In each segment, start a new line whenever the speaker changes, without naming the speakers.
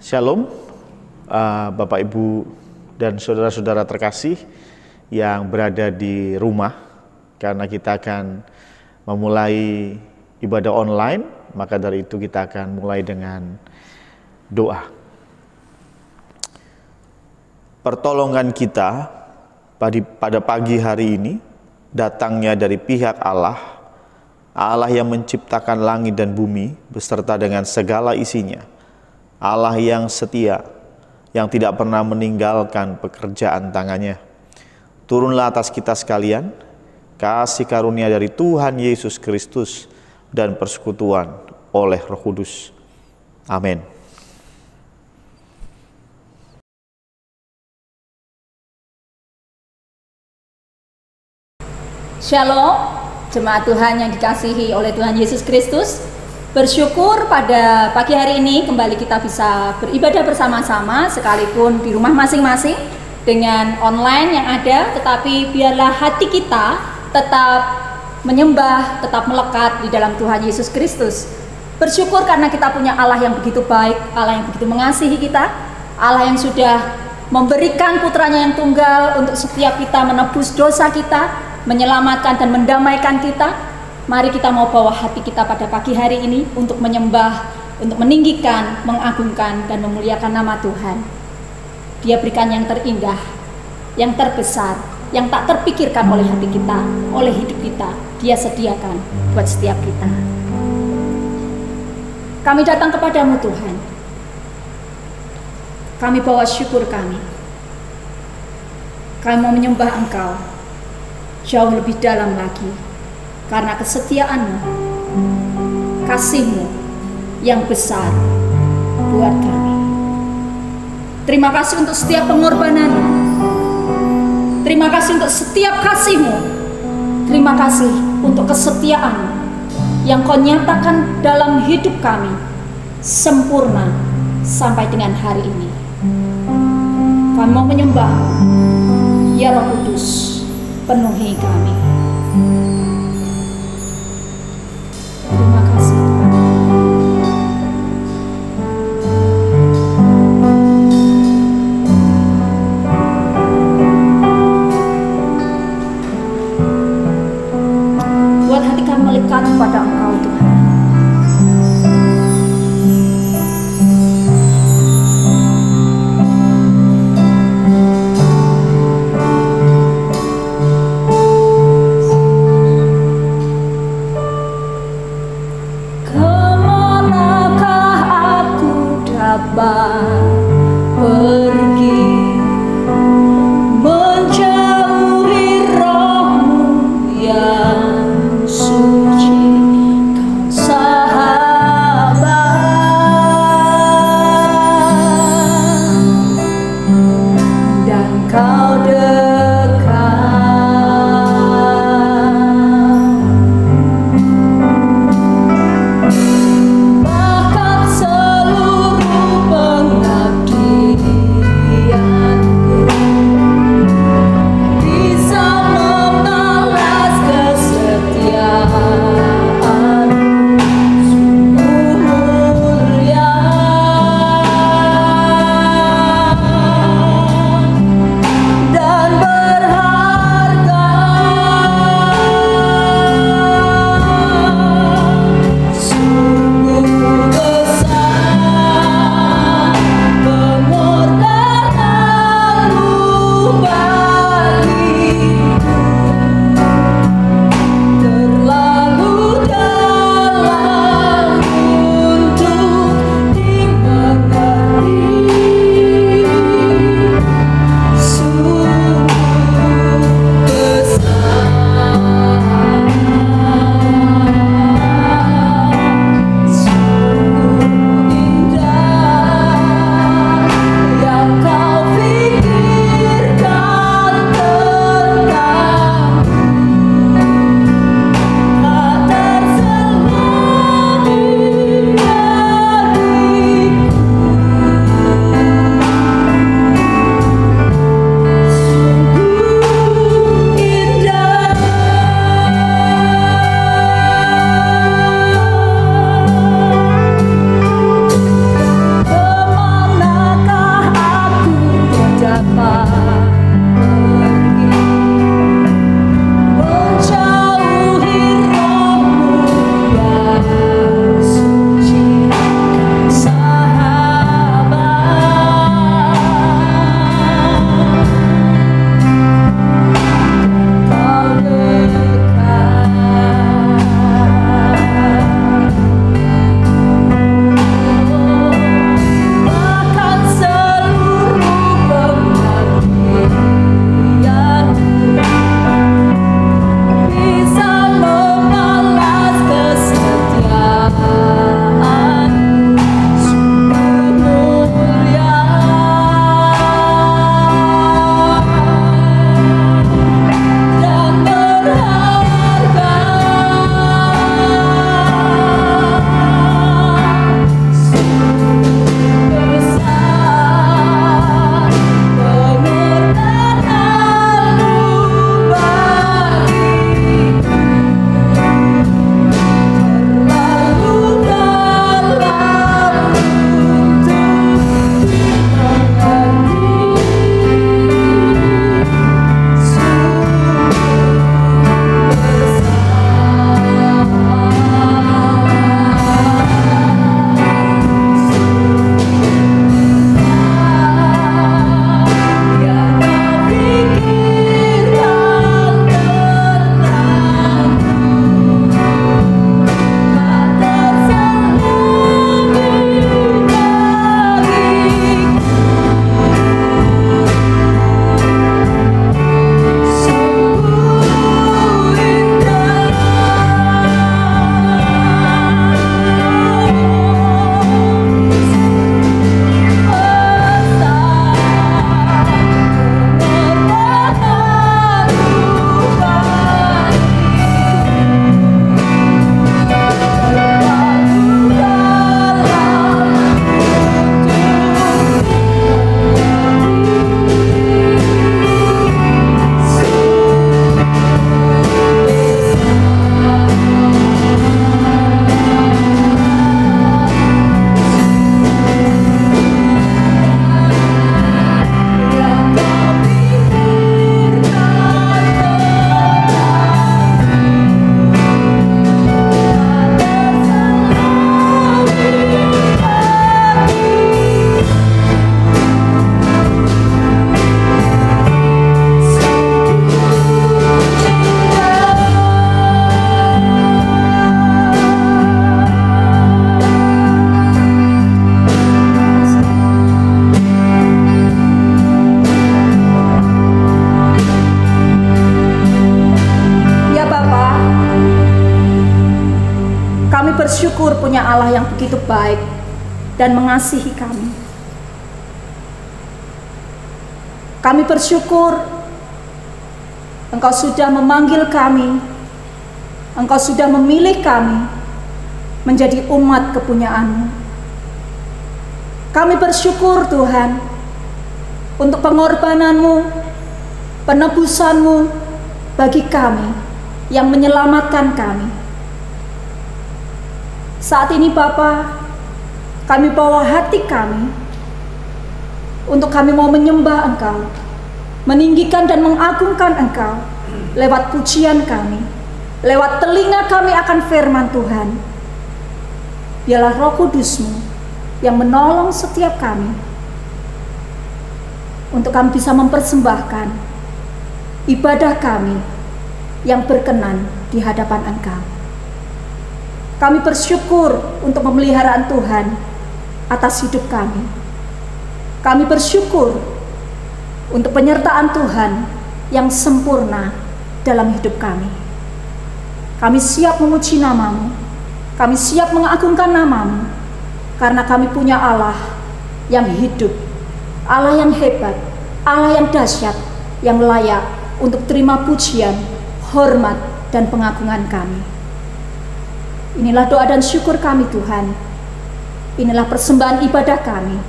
Shalom, Bapak Ibu dan saudara-saudara terkasih yang berada di rumah. Karena kita akan memulai ibadah online, maka dari itu kita akan mulai dengan doa. Pertolongan kita pada pagi hari ini datangnya dari pihak Allah, Allah yang menciptakan langit dan bumi beserta dengan segala isinya. Allah yang setia, yang tidak pernah meninggalkan pekerjaan tangannya. Turunlah atas kita sekalian, kasih karunia dari Tuhan Yesus Kristus dan persekutuan oleh Roh Kudus. Amin.
Shalom, jemaat Tuhan yang dikasihi oleh Tuhan Yesus Kristus. Bersyukur pada pagi hari ini kembali kita bisa beribadah bersama-sama sekalipun di rumah masing-masing dengan online yang ada, tetapi biarlah hati kita tetap menyembah, tetap melekat di dalam Tuhan Yesus Kristus. Bersyukur karena kita punya Allah yang begitu baik, Allah yang begitu mengasihi kita, Allah yang sudah memberikan putranya yang tunggal untuk setiap kita menebus dosa kita, menyelamatkan dan mendamaikan kita. Mari kita mau bawa hati kita pada pagi hari ini untuk menyembah, untuk meninggikan, mengagungkan dan memuliakan nama Tuhan. Dia berikan yang terindah, yang terbesar, yang tak terpikirkan oleh hati kita, oleh hidup kita. Dia sediakan buat setiap kita. Kami datang kepadamu Tuhan. Kami bawa syukur kami. Kami mau menyembah Engkau jauh lebih dalam lagi. Karena kesetiaan-Mu, kasih-Mu yang besar buat kami. Terima kasih untuk setiap pengorbanan-Mu. Terima kasih untuk setiap kasih-Mu. Terima kasih untuk kesetiaan-Mu yang Kau nyatakan dalam hidup kami sempurna sampai dengan hari ini. Kami mau menyembah, ya Roh Kudus, penuhi kami. Terima kasih Tuhan. Buat hati kami melekat pada Engkau Tuhan.
Pergi menjauhi Roh-Mu yang suci,
bersyukur punya Allah yang begitu baik dan mengasihi kami. Kami bersyukur Engkau sudah memanggil kami, Engkau sudah memilih kami menjadi umat kepunyaan-Mu. Kami bersyukur Tuhan untuk pengorbanan-Mu, penebusan-Mu bagi kami yang menyelamatkan kami. Saat ini Bapa, kami bawa hati kami untuk kami mau menyembah Engkau, meninggikan dan mengagungkan Engkau lewat pujian kami, lewat telinga kami akan firman Tuhan. Biarlah Roh Kudus-Mu yang menolong setiap kami untuk kami bisa mempersembahkan ibadah kami yang berkenan di hadapan Engkau. Kami bersyukur untuk pemeliharaan Tuhan atas hidup kami. Kami bersyukur untuk penyertaan Tuhan yang sempurna dalam hidup kami. Kami siap memuji nama-Mu, kami siap mengagungkan nama-Mu, karena kami punya Allah yang hidup, Allah yang hebat, Allah yang dahsyat, yang layak untuk terima pujian, hormat, dan pengagungan kami. Inilah doa dan syukur kami Tuhan. Inilah persembahan ibadah kami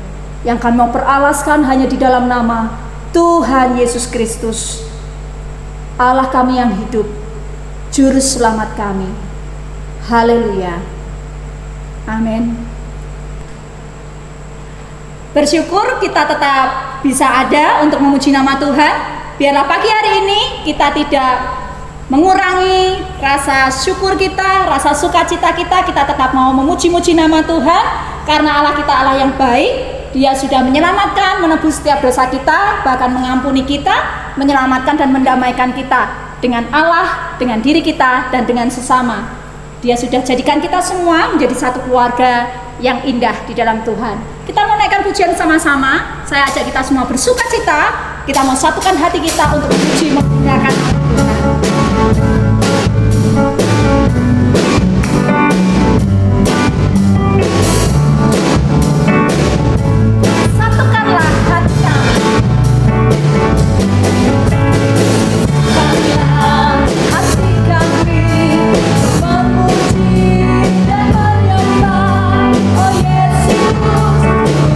yang kami mau peralaskan hanya di dalam nama Tuhan Yesus Kristus, Allah kami yang hidup, Juru Selamat kami. Haleluya. Amin. Bersyukur kita tetap bisa ada untuk memuji nama Tuhan. Biarlah pagi hari ini kita tidak mengurangi rasa syukur kita, rasa sukacita kita. Kita tetap mau memuji-muji nama Tuhan, karena Allah kita Allah yang baik. Dia sudah menyelamatkan, menebus setiap dosa kita, bahkan mengampuni kita, menyelamatkan dan mendamaikan kita dengan Allah, dengan diri kita, dan dengan sesama. Dia sudah jadikan kita semua menjadi satu keluarga yang indah di dalam Tuhan. Kita mau naikkan pujian sama-sama. Saya ajak kita semua bersukacita. Kita mau satukan hati kita untuk memuji memuliakan Tuhan.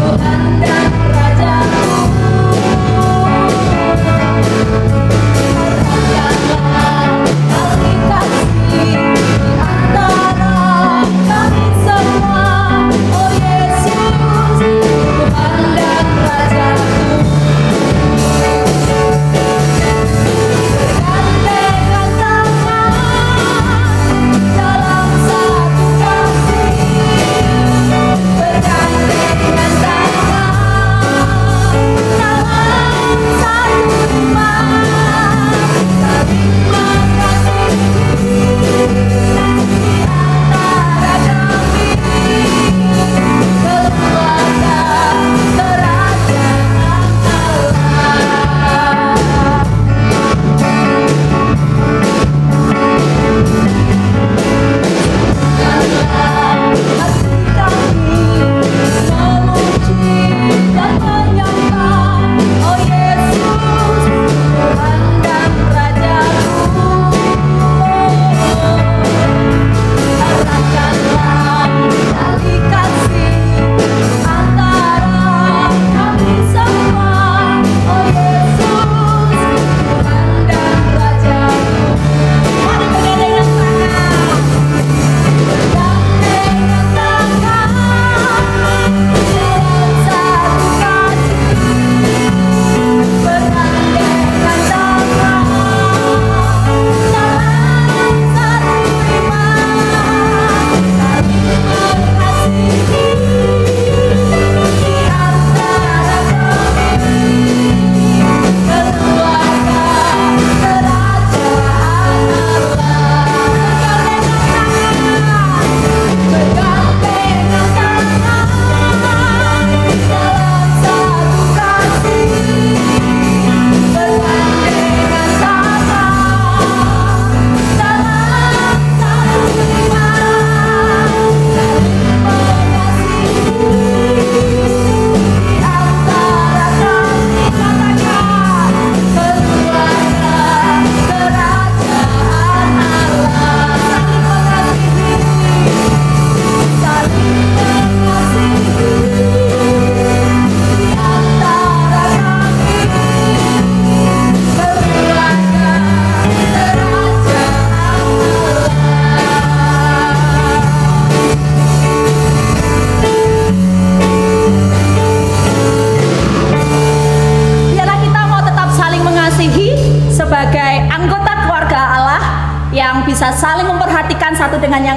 Tuhan dan Raja-Mu.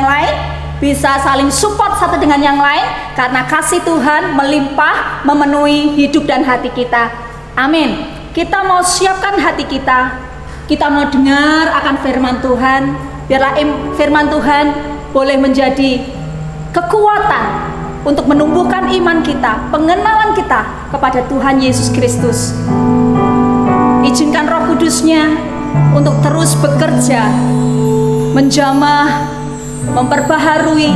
yang lain, bisa saling support satu dengan yang lain, karena kasih Tuhan melimpah memenuhi hidup dan hati kita. Amin. Kita mau siapkan hati kita mau dengar akan firman Tuhan. Biarlah firman Tuhan boleh menjadi kekuatan untuk menumbuhkan iman kita, pengenalan kita kepada Tuhan Yesus Kristus. Izinkan Roh Kudus-Nya untuk terus bekerja, menjamah, memperbaharui,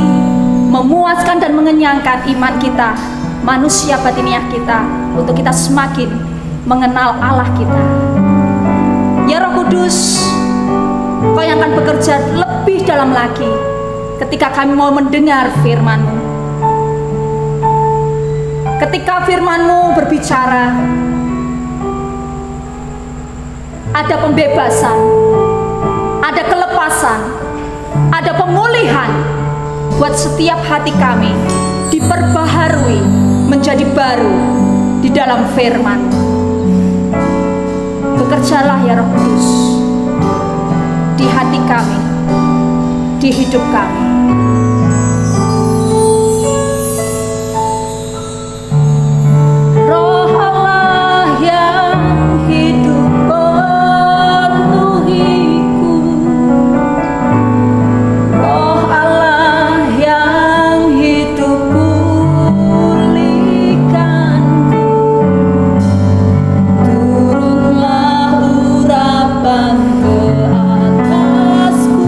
memuaskan dan mengenyangkan iman kita, manusia batiniah kita, untuk kita semakin mengenal Allah kita. Ya Roh Kudus, Kau yang akan bekerja lebih dalam lagi ketika kami mau mendengar firman-Mu. Ketika firman-Mu berbicara, ada pembebasan, ada kelepasan, ada pemulihan buat setiap hati kami, diperbaharui menjadi baru di dalam firman-Mu. Bekerjalah ya Roh Kudus di hati kami, di hidup kami. Roh Allah yang hidup penuhiku, Roh Allah yang hidup pulihkanku, turunlah urapan ke atasku,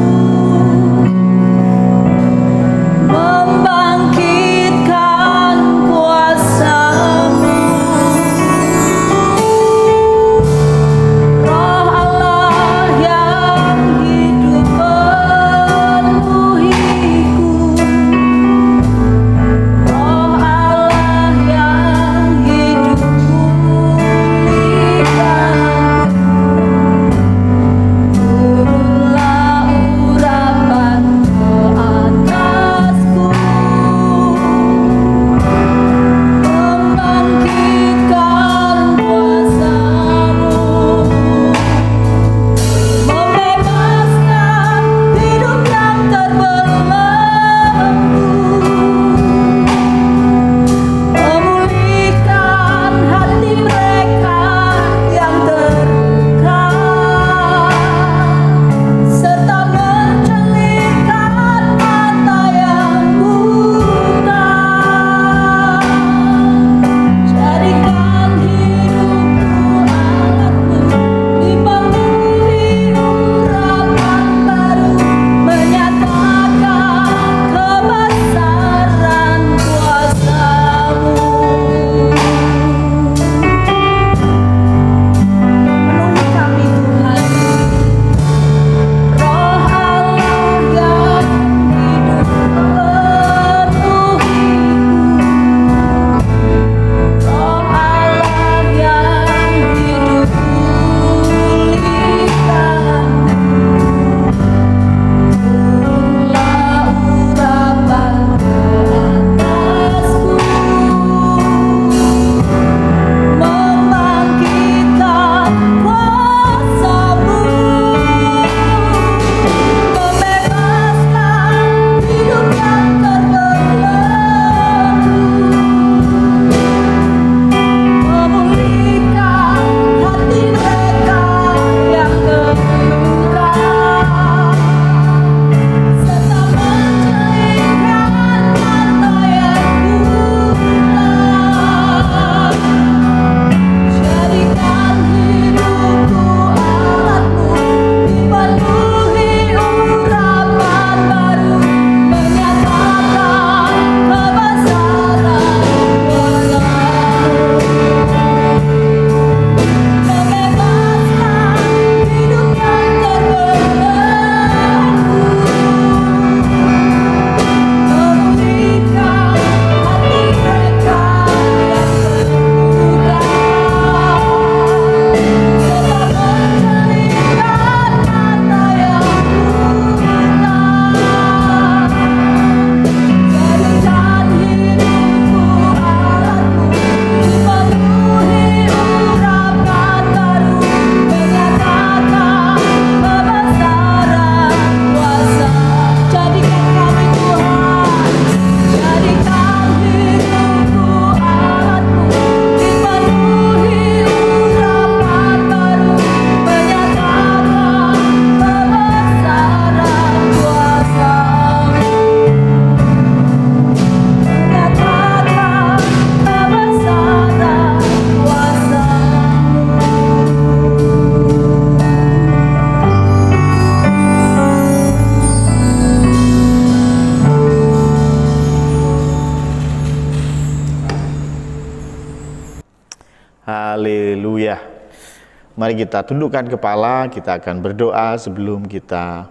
Mari kita tundukkan kepala, kita akan berdoa sebelum kita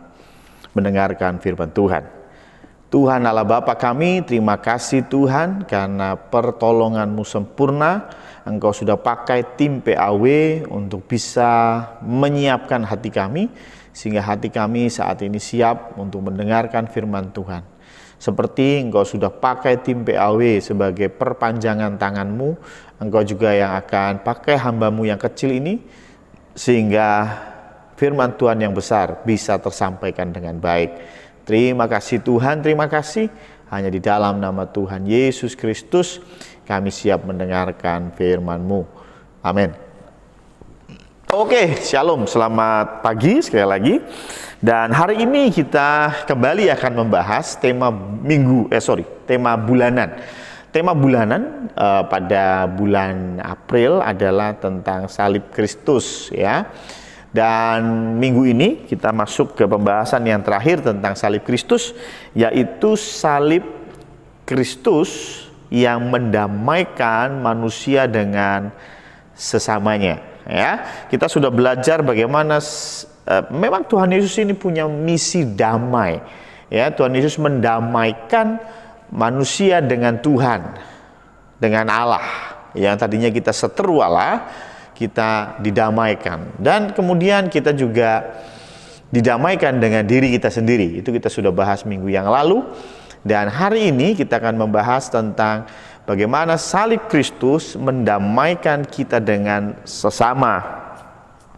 mendengarkan firman Tuhan. Tuhan Allah Bapa kami, terima kasih Tuhan karena pertolongan-Mu sempurna. Engkau sudah pakai tim PAW untuk bisa menyiapkan hati kami, sehingga hati kami saat ini siap untuk mendengarkan firman Tuhan. Seperti Engkau sudah pakai tim PAW sebagai perpanjangan tangan-Mu, Engkau juga yang akan pakai hamba-Mu yang kecil ini, sehingga firman Tuhan yang besar bisa tersampaikan dengan baik. Terima kasih Tuhan, terima kasih. Hanya di dalam nama Tuhan Yesus Kristus kami siap mendengarkan firman-Mu. Amin. Oke, shalom, selamat pagi sekali lagi. Dan hari ini kita kembali akan membahas tema bulanan. Tema bulanan pada bulan April adalah tentang salib Kristus, ya. Dan minggu ini kita masuk ke pembahasan yang terakhir tentang salib Kristus, yaitu salib Kristus yang mendamaikan manusia dengan sesamanya. Ya, kita sudah belajar bagaimana memang Tuhan Yesus ini punya misi damai. Ya, Tuhan Yesus mendamaikan manusia dengan Tuhan, dengan Allah. Yang tadinya kita seteru Allah, kita didamaikan, dan kemudian kita juga didamaikan dengan diri kita sendiri. Itu kita sudah bahas minggu yang lalu, dan hari ini kita akan membahas tentang bagaimana salib Kristus mendamaikan kita dengan sesama.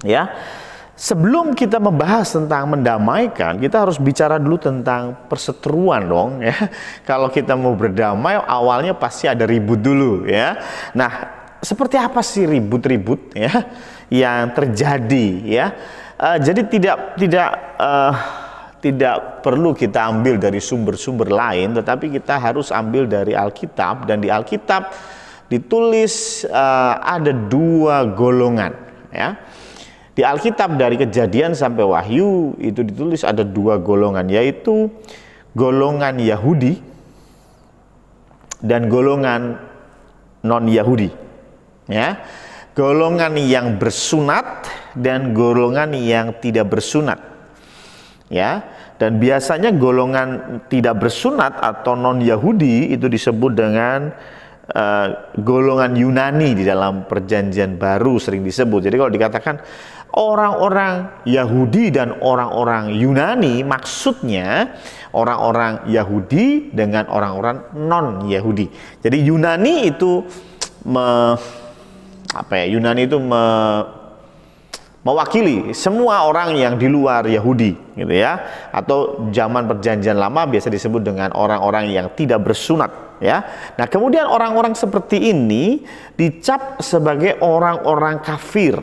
Ya, sebelum kita membahas tentang mendamaikan, kita harus bicara dulu tentang perseteruan dong, ya. Kalau kita mau berdamai, awalnya pasti ada ribut dulu, ya. Nah, seperti apa sih ribut-ribut, ya, yang terjadi, ya? Jadi tidak perlu kita ambil dari sumber-sumber lain, tetapi kita harus ambil dari Alkitab. Dan di Alkitab ditulis ada dua golongan, ya. Di Alkitab dari Kejadian sampai Wahyu itu ditulis ada dua golongan, yaitu golongan Yahudi dan golongan non-Yahudi. Ya, golongan yang bersunat dan golongan yang tidak bersunat. Ya, dan biasanya golongan tidak bersunat atau non-Yahudi itu disebut dengan golongan Yunani di dalam Perjanjian Baru sering disebut. Jadi kalau dikatakan orang-orang Yahudi dan orang-orang Yunani, maksudnya orang-orang Yahudi dengan orang-orang non-Yahudi. Jadi Yunani itu Yunani itu mewakili semua orang yang di luar Yahudi, gitu ya. Atau zaman Perjanjian Lama biasa disebut dengan orang-orang yang tidak bersunat, ya. Nah, kemudian orang-orang seperti ini dicap sebagai orang-orang kafir,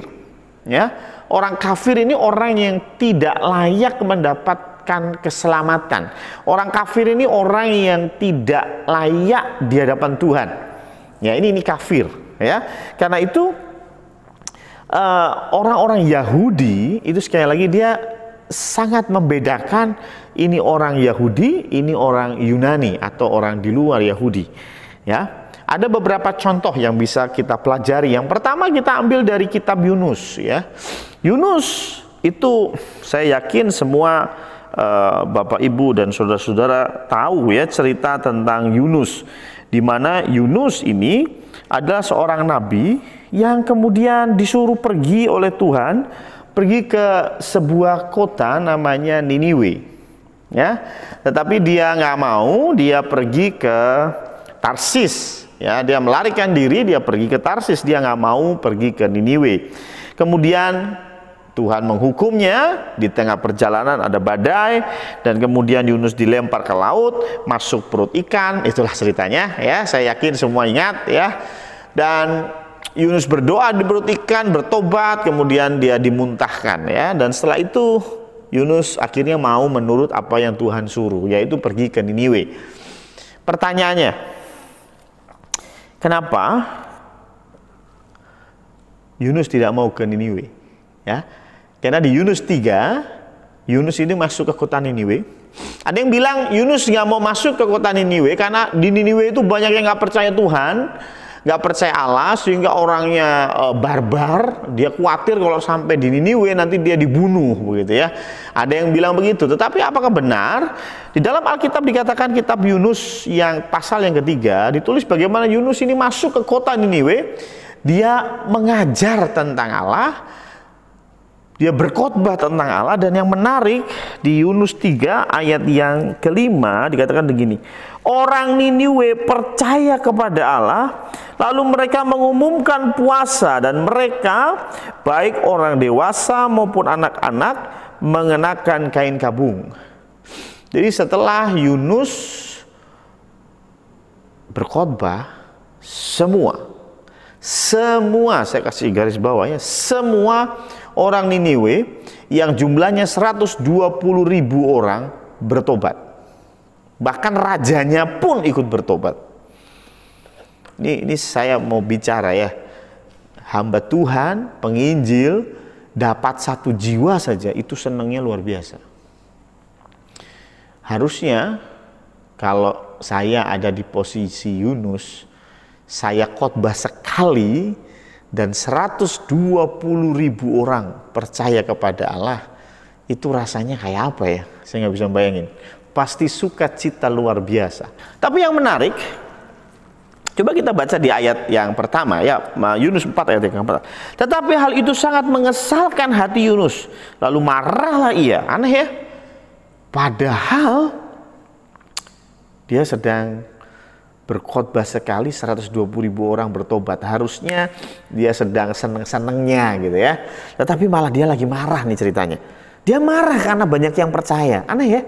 ya. Orang kafir ini orang yang tidak layak mendapatkan keselamatan. Orang kafir ini orang yang tidak layak di hadapan Tuhan. Ya, ini kafir. Ya, karena itu orang-orang Yahudi itu sekali lagi dia sangat membedakan ini orang Yahudi, ini orang Yunani atau orang di luar Yahudi. Ya, ada beberapa contoh yang bisa kita pelajari. Yang pertama kita ambil dari kitab Yunus. Ya, Yunus itu saya yakin semua Bapak Ibu dan saudara-saudara tahu, ya, cerita tentang Yunus, di mana Yunus ini adalah seorang nabi yang kemudian disuruh pergi oleh Tuhan, pergi ke sebuah kota namanya Niniwe, ya. Tetapi dia nggak mau, dia pergi ke Tarsis, ya. Dia melarikan diri, dia pergi ke Tarsis, dia nggak mau pergi ke Niniwe. Kemudian Tuhan menghukumnya, di tengah perjalanan ada badai, dan kemudian Yunus dilempar ke laut, masuk perut ikan. Itulah ceritanya, ya. Saya yakin semua ingat, ya. Dan Yunus berdoa di perut ikan, bertobat, kemudian dia dimuntahkan, ya. Dan setelah itu Yunus akhirnya mau menurut apa yang Tuhan suruh, yaitu pergi ke Niniwe. Pertanyaannya, kenapa Yunus tidak mau ke Niniwe? Ya, karena di Yunus 3, Yunus ini masuk ke kota Niniwe. Ada yang bilang Yunus nggak mau masuk ke kota Niniwe karena di Niniwe itu banyak yang nggak percaya Tuhan, nggak percaya Allah sehingga orangnya barbar, dia khawatir kalau sampai di Niniwe nanti dia dibunuh begitu ya. Ada yang bilang begitu. Tetapi apakah benar? Di dalam Alkitab dikatakan kitab Yunus yang pasal yang ketiga ditulis bagaimana Yunus ini masuk ke kota Niniwe, dia mengajar tentang Allah, dia berkhotbah tentang Allah. Dan yang menarik di Yunus 3 ayat yang kelima dikatakan begini, orang Niniwe percaya kepada Allah, lalu mereka mengumumkan puasa, dan mereka baik orang dewasa maupun anak-anak mengenakan kain kabung. Jadi setelah Yunus berkhotbah, semua saya kasih garis bawahnya, semua orang Niniwe yang jumlahnya 120.000 orang bertobat. Bahkan rajanya pun ikut bertobat. Ini saya mau bicara ya, hamba Tuhan, penginjil dapat 1 jiwa saja itu senangnya luar biasa. Harusnya kalau saya ada di posisi Yunus, saya khotbah sekali dan 120.000 orang percaya kepada Allah, itu rasanya kayak apa ya? Saya nggak bisa bayangin. Pasti sukacita luar biasa. Tapi yang menarik, coba kita baca di ayat yang pertama ya, Yunus 4 ayat yang pertama. Tetapi hal itu sangat mengesalkan hati Yunus, lalu marahlah ia. Aneh ya, padahal dia sedang berkhotbah sekali 120.000 orang bertobat. Harusnya dia sedang seneng-senengnya gitu ya. Tetapi malah dia lagi marah nih ceritanya. Dia marah karena banyak yang percaya. Aneh ya.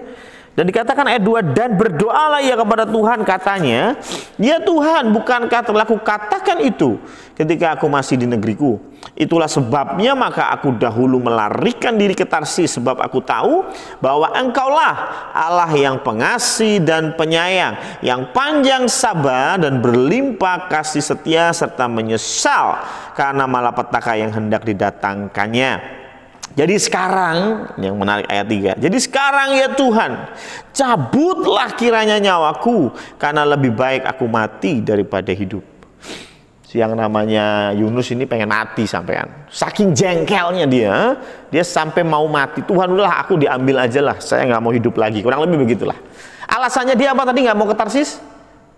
Dan dikatakan ayat 2, dan berdoalah ia kepada Tuhan, katanya, ya Tuhan, bukankah telah kukatakan itu ketika aku masih di negeriku? Itulah sebabnya maka aku dahulu melarikan diri ke Tarsis, sebab aku tahu bahwa Engkaulah Allah yang pengasih dan penyayang, yang panjang sabar dan berlimpah kasih setia, serta menyesal karena malapetaka yang hendak didatangkannya. Jadi sekarang, yang menarik ayat 3, jadi sekarang ya Tuhan, cabutlah kiranya nyawaku, karena lebih baik aku mati daripada hidup. Yang namanya Yunus ini pengen mati sampean. Saking jengkelnya dia sampai mau mati. Tuhan udahlah, aku diambil aja lah, saya nggak mau hidup lagi. Kurang lebih begitulah. Alasannya dia apa tadi? Nggak mau ke Tarsis?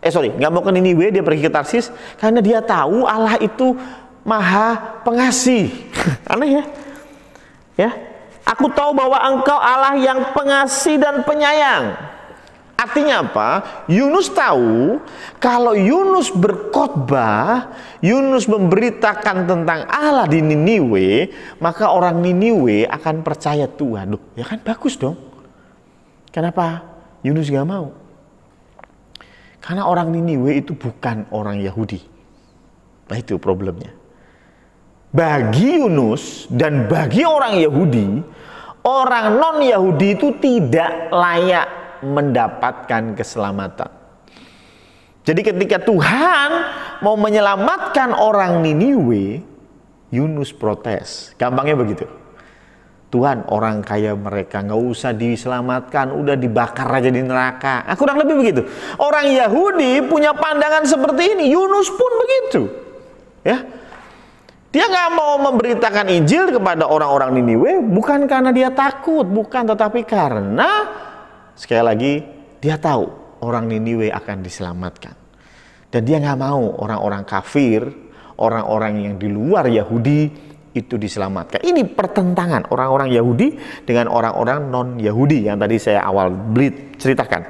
Nggak mau ke Niniwe, dia pergi ke Tarsis karena dia tahu Allah itu maha pengasih. Aneh ya? Ya, aku tahu bahwa Engkau Allah yang pengasih dan penyayang. Artinya apa? Yunus tahu kalau Yunus berkhotbah, Yunus memberitakan tentang Allah di Niniwe, maka orang Niniwe akan percaya Tuhan. Loh, ya kan bagus dong. Kenapa Yunus gak mau? Karena orang Niniwe itu bukan orang Yahudi. Nah itu problemnya. Bagi Yunus dan bagi orang Yahudi, orang non-Yahudi itu tidak layak mendapatkan keselamatan. Jadi ketika Tuhan mau menyelamatkan orang Niniwe, Yunus protes. Gampangnya begitu. Tuhan, orang kaya mereka nggak usah diselamatkan, udah dibakar aja di neraka. Kurang lebih begitu. Orang Yahudi punya pandangan seperti ini. Yunus pun begitu. Ya. Dia nggak mau memberitakan Injil kepada orang-orang Niniwe bukan karena dia takut, bukan, tetapi karena sekali lagi dia tahu orang Niniwe akan diselamatkan. Dan dia nggak mau orang-orang kafir, orang-orang yang di luar Yahudi itu diselamatkan. Ini pertentangan orang-orang Yahudi dengan orang-orang non-Yahudi yang tadi saya awal ceritakan.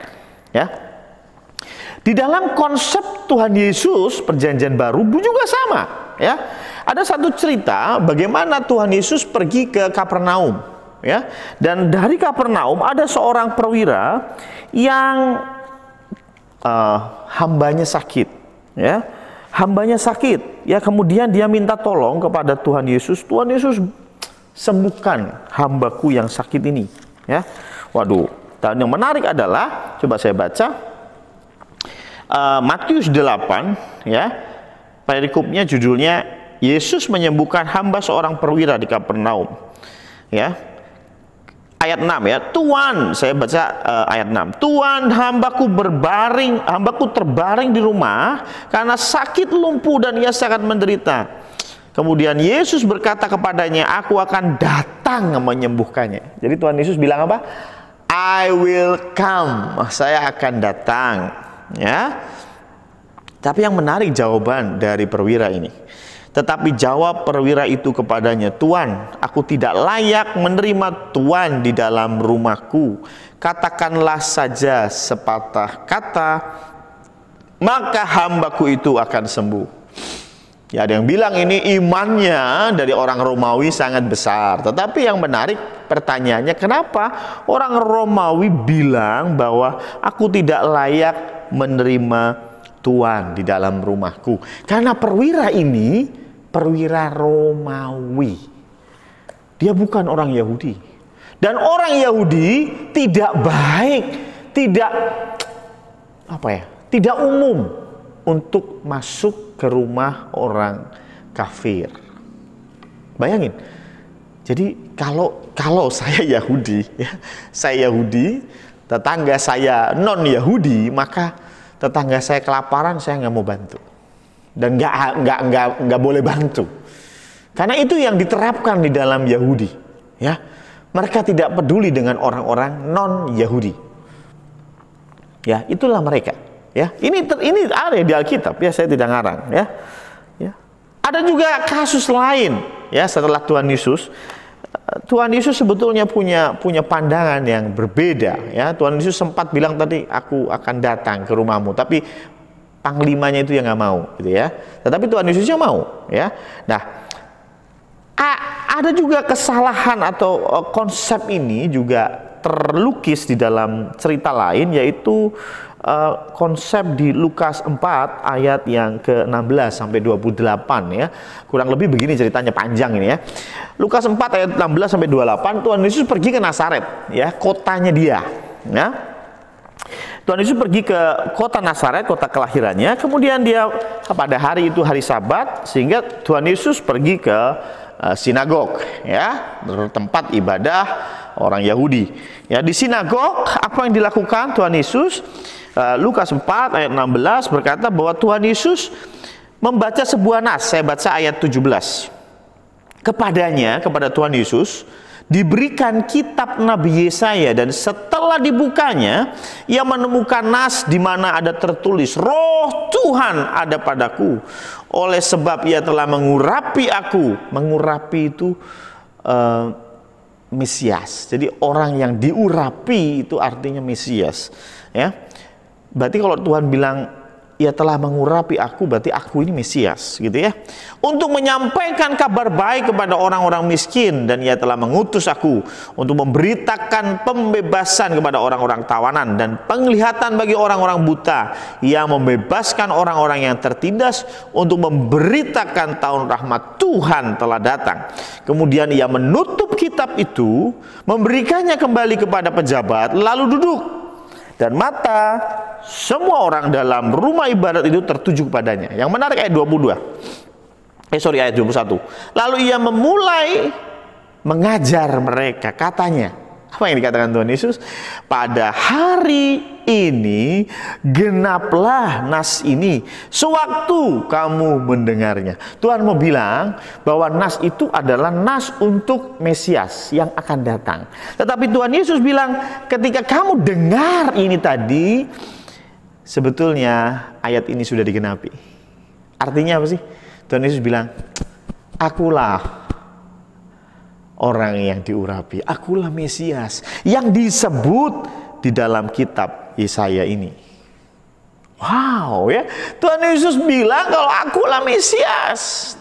Ya. Di dalam konsep Tuhan Yesus perjanjian baru juga sama. Ya. Ada satu cerita bagaimana Tuhan Yesus pergi ke Kapernaum, ya. Dan dari Kapernaum ada seorang perwira yang hambanya sakit, ya. Hambanya sakit, ya. Kemudian dia minta tolong kepada Tuhan Yesus. Tuhan Yesus, sembuhkan hambaku yang sakit ini, ya. Waduh. Dan yang menarik adalah, coba saya baca Matius 8, ya. Perikopnya judulnya Yesus menyembuhkan hamba seorang perwira di Kapernaum. Ya. ayat 6 ya. Tuan, saya baca ayat 6. Tuan, hambaku terbaring di rumah karena sakit lumpuh dan ia sangat menderita. Kemudian Yesus berkata kepadanya, aku akan datang menyembuhkannya. Jadi Tuhan Yesus bilang apa? I will come. Saya akan datang. Ya. Tapi yang menarik jawaban dari perwira ini. Tetapi jawab perwira itu kepadanya, Tuan, aku tidak layak menerima Tuan di dalam rumahku. Katakanlah saja sepatah kata, maka hambaku itu akan sembuh. Ya, ada yang bilang ini imannya dari orang Romawi sangat besar. Tetapi yang menarik pertanyaannya, kenapa orang Romawi bilang bahwa aku tidak layak menerima Tuan di dalam rumahku? Karena perwira ini perwira Romawi. Dia bukan orang Yahudi. Dan orang Yahudi tidak baik, tidak umum untuk masuk ke rumah orang kafir. Bayangin. Jadi kalau saya Yahudi, ya, saya Yahudi, tetangga saya non Yahudi, maka tetangga saya kelaparan, saya nggak mau bantu. Dan nggak boleh bantu, karena itu yang diterapkan di dalam Yahudi, ya. Mereka tidak peduli dengan orang-orang non Yahudi, ya. Itulah mereka, ya. Ini ada di Alkitab, ya. Saya tidak ngarang, ya. Ada juga kasus lain, ya. Setelah Tuhan Yesus sebetulnya punya pandangan yang berbeda, ya. Tuhan Yesus sempat bilang tadi, aku akan datang ke rumahmu, tapi panglimanya itu yang nggak mau, gitu ya. Tetapi Tuhan Yesusnya mau, ya. Nah, ada juga kesalahan atau konsep ini juga terlukis di dalam cerita lain, yaitu konsep di Lukas 4 ayat yang ke-16 sampai 28, ya. Kurang lebih begini ceritanya, panjang ini, ya. Lukas 4 ayat 16 sampai 28, Tuhan Yesus pergi ke Nazaret, ya, kotanya dia, ya. Tuhan Yesus pergi ke kota Nazaret, kota kelahirannya. Kemudian dia pada hari itu hari Sabat, sehingga Tuhan Yesus pergi ke sinagog, ya, tempat ibadah orang Yahudi. Ya, di sinagog apa yang dilakukan Tuhan Yesus? Lukas 4 ayat 16 berkata bahwa Tuhan Yesus membaca sebuah nas. Saya baca ayat 17. Kepada Tuhan Yesus diberikan kitab Nabi Yesaya, dan setelah dibukanya ia menemukan nas di mana ada tertulis, Roh Tuhan ada padaku, oleh sebab ia telah mengurapi aku. Mengurapi itu Mesias. Jadi orang yang diurapi itu artinya Mesias, ya. Berarti kalau Tuhan bilang ia telah mengurapi aku, berarti aku ini Mesias, gitu ya. Untuk menyampaikan kabar baik kepada orang-orang miskin, dan ia telah mengutus aku untuk memberitakan pembebasan kepada orang-orang tawanan dan penglihatan bagi orang-orang buta. Ia membebaskan orang-orang yang tertindas, untuk memberitakan tahun rahmat Tuhan telah datang. Kemudian ia menutup kitab itu, memberikannya kembali kepada pejabat, lalu duduk. Dan mata semua orang dalam rumah ibadat itu tertuju kepadanya. Yang menarik ayat ayat 21. Lalu ia memulai mengajar mereka. Katanya, apa yang dikatakan Tuhan Yesus? Pada hari ini genaplah nas ini sewaktu kamu mendengarnya. Tuhan mau bilang bahwa nas itu adalah nas untuk Mesias yang akan datang. Tetapi Tuhan Yesus bilang, ketika kamu dengar ini tadi, sebetulnya ayat ini sudah digenapi. Artinya apa sih? Tuhan Yesus bilang, akulah orang yang diurapi, akulah Mesias yang disebut di dalam kitab Yesaya ini. Wow, ya. Tuhan Yesus bilang kalau akulah Mesias.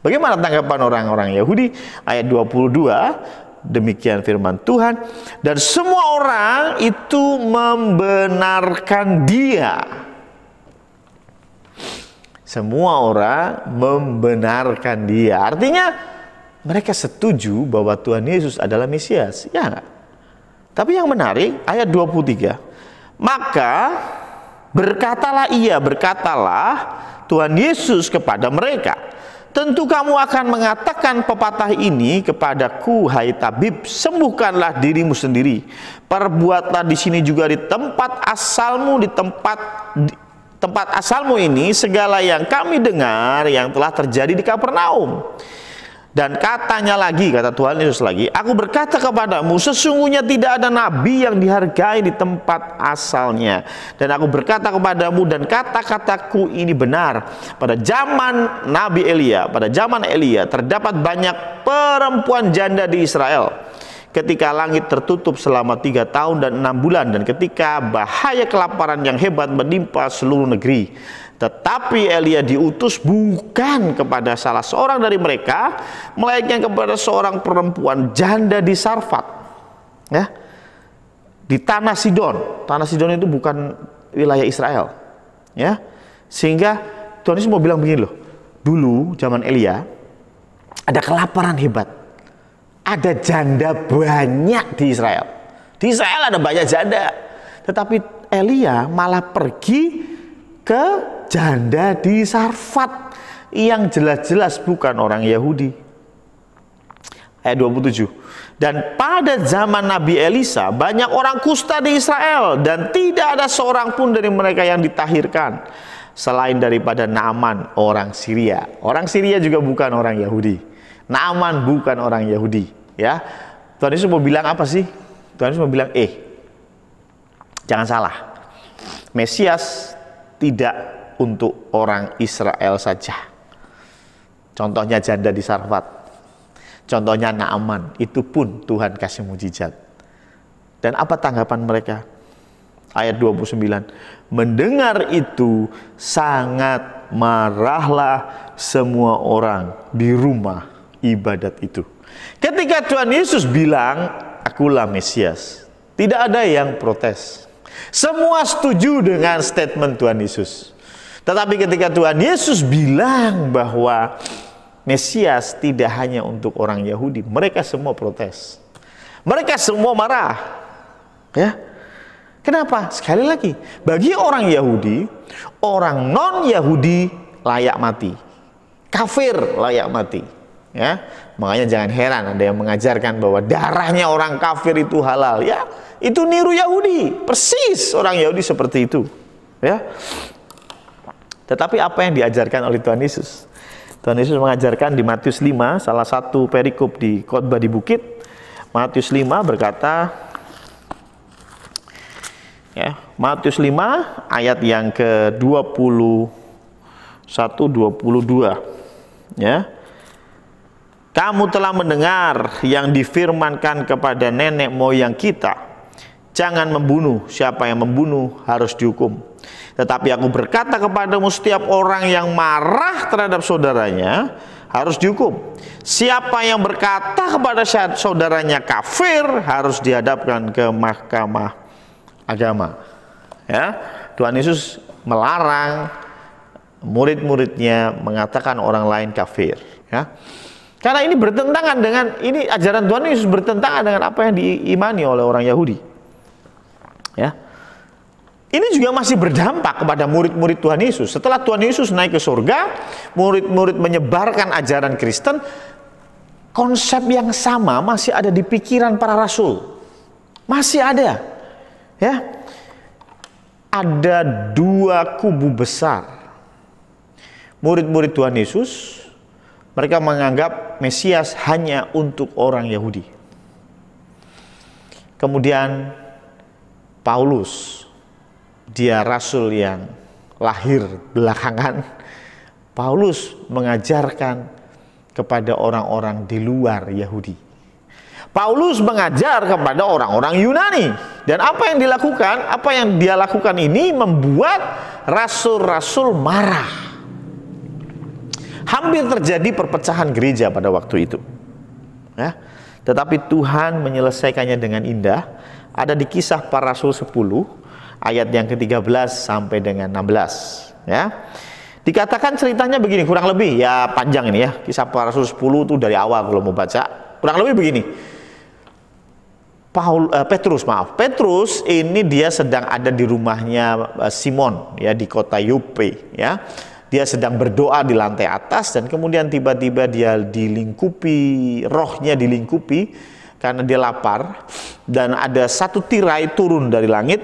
Bagaimana tanggapan orang-orang Yahudi? Ayat 22, demikian firman Tuhan, dan semua orang itu membenarkan dia. Semua orang membenarkan dia. Artinya mereka setuju bahwa Tuhan Yesus adalah Mesias, ya enggak? Tapi yang menarik, ayat 23, maka berkatalah Tuhan Yesus kepada mereka, Tentu kamu akan mengatakan pepatah ini kepadaku, hai tabib, sembuhkanlah dirimu sendiri. Perbuatlah di sini juga di tempat asalmu, di tempat asalmu ini segala yang kami dengar yang telah terjadi di Kapernaum. Dan katanya lagi, kata Tuhan Yesus lagi, aku berkata kepadamu, sesungguhnya tidak ada nabi yang dihargai di tempat asalnya. Dan aku berkata kepadamu, dan kata-kataku ini benar. Pada zaman Nabi Elia, pada zaman Elia, terdapat banyak perempuan janda di Israel. Ketika langit tertutup selama 3 tahun dan 6 bulan, dan ketika bahaya kelaparan yang hebat menimpa seluruh negeri. Tetapi Elia diutus bukan kepada salah seorang dari mereka, melainkan kepada seorang perempuan janda di Sarfat, ya, di tanah Sidon. Tanah Sidon itu bukan wilayah Israel, ya. Sehingga Tuhan Yesus mau bilang begini loh, dulu zaman Elia ada kelaparan hebat, ada janda banyak di Israel. Di Israel ada banyak janda, tetapi Elia malah pergi ke janda di Sarfat yang jelas-jelas bukan orang Yahudi. Ayat 27. Dan pada zaman Nabi Elisa banyak orang kusta di Israel, dan tidak ada seorang pun dari mereka yang ditahirkan selain daripada Naaman orang Syria. Orang Syria juga bukan orang Yahudi. Naaman bukan orang Yahudi, ya. Tuhan Yesus mau bilang apa sih? Tuhan Yesus mau bilang, jangan salah, Mesias tidak untuk orang Israel saja. Contohnya janda di Sarfat, contohnya Naaman, itu pun Tuhan kasih mujizat. Dan apa tanggapan mereka? Ayat 29, mendengar itu sangat marahlah semua orang di rumah ibadat itu. Ketika Tuhan Yesus bilang, akulah Mesias, tidak ada yang protes. Semua setuju dengan statement Tuhan Yesus. Tetapi ketika Tuhan Yesus bilang bahwa Mesias tidak hanya untuk orang Yahudi, mereka semua protes. Mereka semua marah. Ya. Kenapa? Sekali lagi, bagi orang Yahudi, orang non-Yahudi layak mati. Kafir layak mati. Ya. Makanya jangan heran ada yang mengajarkan bahwa darahnya orang kafir itu halal. Ya, itu niru Yahudi. Persis orang Yahudi seperti itu. Ya. Tetapi apa yang diajarkan oleh Tuhan Yesus? Tuhan Yesus mengajarkan di Matius 5, salah satu perikop di khotbah di bukit. Matius 5 berkata, ya, Matius 5 ayat yang ke-21 22. Ya. Kamu telah mendengar yang difirmankan kepada nenek moyang kita, jangan membunuh, siapa yang membunuh harus dihukum. Tetapi aku berkata kepadamu, setiap orang yang marah terhadap saudaranya harus dihukum. Siapa yang berkata kepada saudaranya kafir harus dihadapkan ke mahkamah agama. Ya, Tuhan Yesus melarang murid-muridnya mengatakan orang lain kafir. Ya. Karena ini bertentangan dengan, ini ajaran Tuhan Yesus bertentangan dengan apa yang diimani oleh orang Yahudi. Ya. Ini juga masih berdampak kepada murid-murid Tuhan Yesus. Setelah Tuhan Yesus naik ke surga, murid-murid menyebarkan ajaran Kristen, konsep yang sama masih ada di pikiran para rasul. Masih ada. Ya. Ada dua kubu besar. Murid-murid Tuhan Yesus, mereka menganggap Mesias hanya untuk orang Yahudi. Kemudian Paulus, dia rasul yang lahir belakangan. Paulus mengajarkan kepada orang-orang di luar Yahudi. Paulus mengajar kepada orang-orang Yunani. Dan apa yang dilakukan, apa yang dia lakukan ini membuat rasul-rasul marah. Hampir terjadi perpecahan gereja pada waktu itu. Ya. Tetapi Tuhan menyelesaikannya dengan indah. Ada di Kisah Para Rasul 10 ayat yang ke-13 sampai dengan 16. Ya. Dikatakan ceritanya begini, kurang lebih ya panjang ini ya. Kisah Para Rasul 10 itu dari awal kalau mau baca. Kurang lebih begini. Petrus ini dia sedang ada di rumahnya Simon ya di kota Yope ya. Dia sedang berdoa di lantai atas dan kemudian tiba-tiba dia dilingkupi, rohnya dilingkupi karena dia lapar, dan ada satu tirai turun dari langit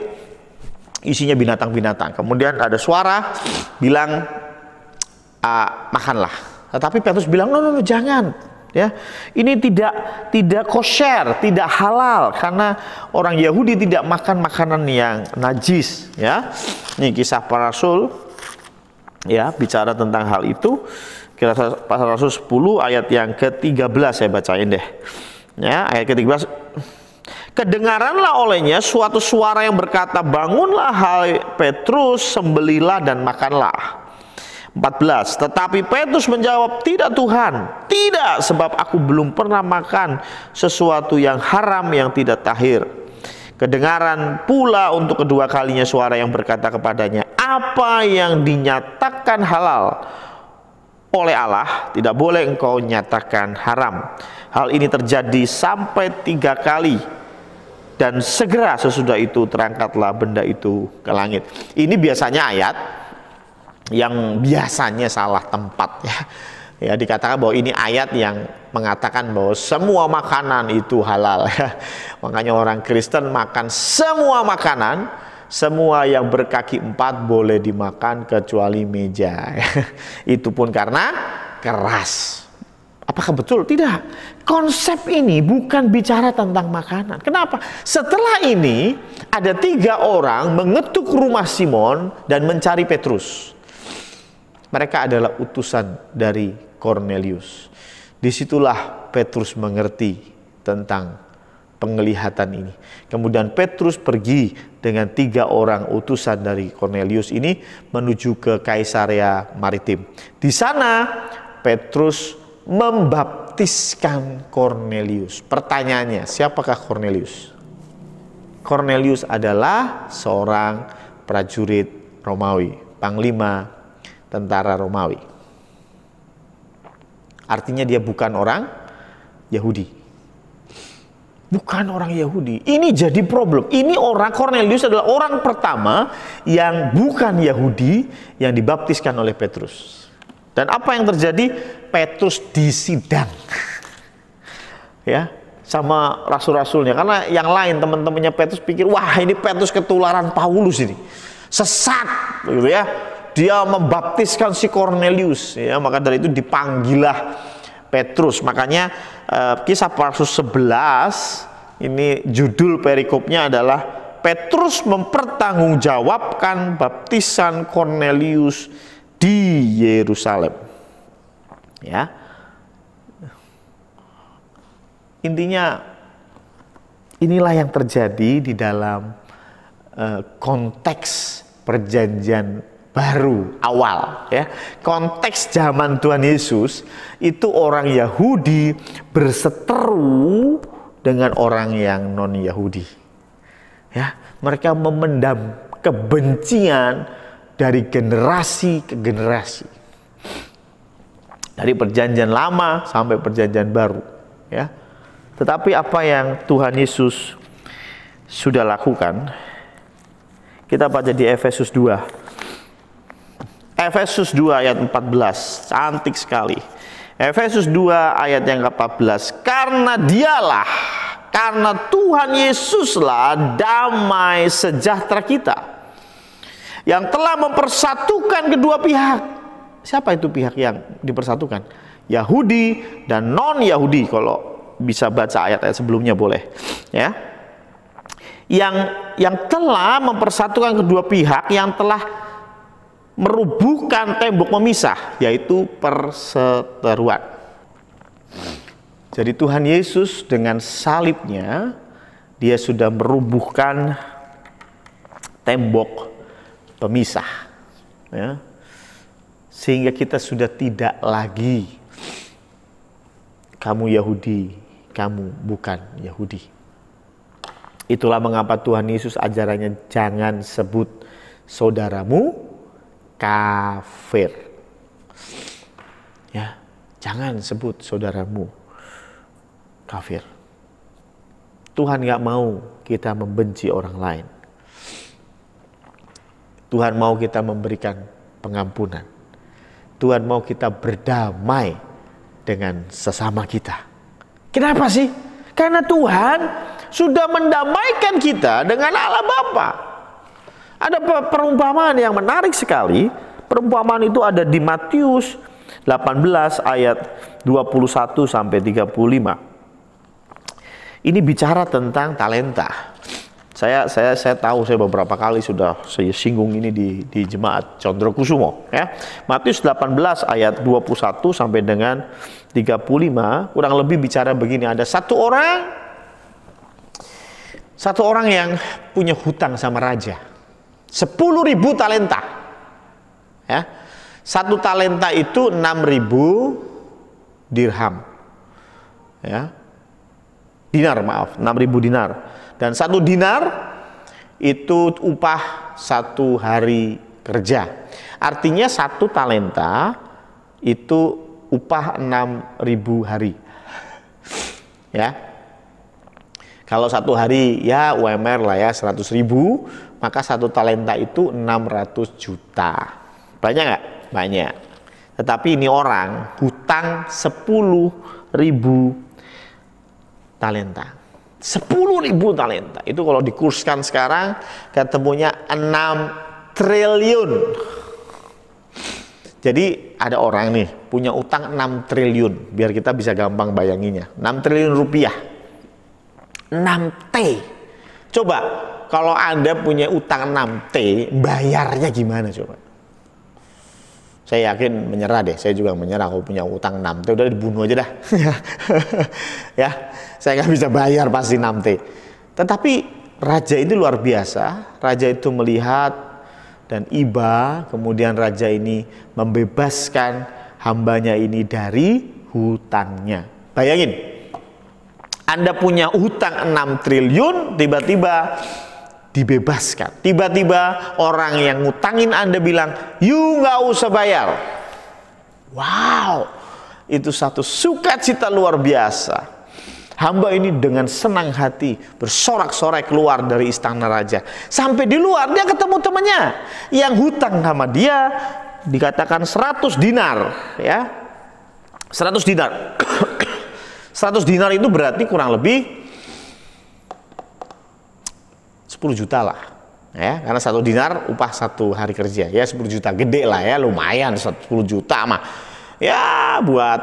isinya binatang-binatang. Kemudian ada suara bilang, makanlah. Tetapi Petrus bilang, no, jangan. Ya, ini tidak kosher, tidak halal, karena orang Yahudi tidak makan makanan yang najis. Ya, ini Kisah Para Rasul, ya, bicara tentang hal itu. Kisah Para Rasul 10 ayat yang ke-13 saya bacain deh. Ya, ayat ke-13. Kedengaranlah olehnya suatu suara yang berkata, bangunlah hai Petrus, sembelilah dan makanlah. 14. Tetapi Petrus menjawab, tidak Tuhan, tidak, sebab aku belum pernah makan sesuatu yang haram yang tidak tahir. Kedengaran pula untuk kedua kalinya suara yang berkata kepadanya, apa yang dinyatakan halal oleh Allah tidak boleh engkau nyatakan haram. Hal ini terjadi sampai 3 kali, dan segera sesudah itu terangkatlah benda itu ke langit. Ini biasanya ayat yang biasanya salah tempat, ya. Ya, dikatakan bahwa ini ayat yang mengatakan bahwa semua makanan itu halal, ya. Makanya orang Kristen makan semua makanan, semua yang berkaki 4 boleh dimakan kecuali meja. Itu pun karena keras. Apakah betul? Tidak. Konsep ini bukan bicara tentang makanan. Kenapa? Setelah ini ada 3 orang mengetuk rumah Simon dan mencari Petrus. Mereka adalah utusan dari Kornelius. Disitulah Petrus mengerti tentang penglihatan ini. Kemudian Petrus pergi dengan 3 orang utusan dari Kornelius ini menuju ke Kaisarea Maritim. Di sana Petrus membaptiskan Kornelius. Pertanyaannya, siapakah Kornelius? Kornelius adalah seorang prajurit Romawi, panglima tentara Romawi. Artinya dia bukan orang Yahudi. Bukan orang Yahudi. Ini jadi problem. Ini orang Kornelius adalah orang pertama yang bukan Yahudi yang dibaptiskan oleh Petrus. Dan apa yang terjadi? Petrus disidang. Ya, sama rasul-rasulnya. Karena yang lain teman-temannya Petrus pikir, wah ini Petrus ketularan Paulus ini. Sesat, gitu ya. Dia membaptiskan si Kornelius, ya, maka dari itu dipanggillah Petrus. Makanya Kisah Para Rasul 11 ini judul perikopnya adalah Petrus mempertanggungjawabkan baptisan Kornelius di Yerusalem. Ya. Intinya inilah yang terjadi di dalam konteks perjanjian baru awal, ya. Konteks zaman Tuhan Yesus itu orang Yahudi berseteru dengan orang yang non Yahudi, ya. Mereka memendam kebencian dari generasi ke generasi, dari perjanjian lama sampai perjanjian baru, ya. Tetapi apa yang Tuhan Yesus sudah lakukan, kita baca di Efesus 2. Efesus 2 ayat 14, cantik sekali. Efesus 2 ayat yang ke-14, karena Tuhan Yesuslah damai sejahtera kita, yang telah mempersatukan kedua pihak. Siapa itu pihak yang dipersatukan? Yahudi dan non-Yahudi, kalau bisa baca ayat-ayat sebelumnya boleh, ya. Yang telah mempersatukan kedua pihak, yang telah merubuhkan tembok pemisah, yaitu perseteruan. Jadi Tuhan Yesus dengan salibnya, dia sudah merubuhkan tembok pemisah, ya. Sehingga kita sudah tidak lagi kamu Yahudi, kamu bukan Yahudi. Itulah mengapa Tuhan Yesus ajarannya jangan sebut saudaramu kafir, ya, jangan sebut saudaramu kafir. Tuhan gak mau kita membenci orang lain. Tuhan mau kita memberikan pengampunan. Tuhan mau kita berdamai dengan sesama kita. Kenapa sih? Karena Tuhan sudah mendamaikan kita dengan Allah Bapa. Ada perumpamaan yang menarik sekali. Perumpamaan itu ada di Matius 18 ayat 21 sampai 35. Ini bicara tentang talenta. Saya tahu, saya beberapa kali sudah saya singgung ini di jemaat Condrokusumo, ya. Matius 18 ayat 21 sampai dengan 35 kurang lebih bicara begini. Ada satu orang yang punya hutang sama raja 10.000 talenta, ya. Satu talenta itu 6.000 dirham, ya. Dinar, maaf, 6.000 dinar. Dan 1 dinar itu upah 1 hari kerja. Artinya 1 talenta itu upah 6.000 hari. Ya. Kalau 1 hari ya UMR lah ya 100.000, maka 1 talenta itu 600 juta. Banyak nggak? Banyak. Tetapi ini orang hutang 10.000 talenta. 10.000 talenta. Itu kalau dikurskan sekarang ketemunya 6 triliun. Jadi ada orang nih punya utang 6 triliun. Biar kita bisa gampang bayanginnya. 6 triliun rupiah. 6T. Coba kalau Anda punya utang 6T, bayarnya gimana coba? Saya yakin menyerah deh. Saya juga menyerah kalau punya utang 6T. Udah dibunuh aja dah. Ya, saya nggak bisa bayar pasti 6T. Tetapi raja ini luar biasa. Raja itu melihat dan iba. Kemudian raja ini membebaskan hambanya ini dari hutangnya. Bayangin, Anda punya hutang 6 triliun, tiba-tiba dibebaskan. Tiba-tiba orang yang ngutangin Anda bilang, "You nggak usah bayar." Wow, itu satu sukacita luar biasa. Hamba ini dengan senang hati bersorak-sorai keluar dari istana raja. Sampai di luar dia ketemu temannya yang hutang sama dia dikatakan 100 dinar, ya. 100 dinar. 100 dinar itu berarti kurang lebih 10 juta lah, ya, karena 1 dinar upah 1 hari kerja, ya 10 juta, gede lah ya, lumayan. 10 juta mah ya buat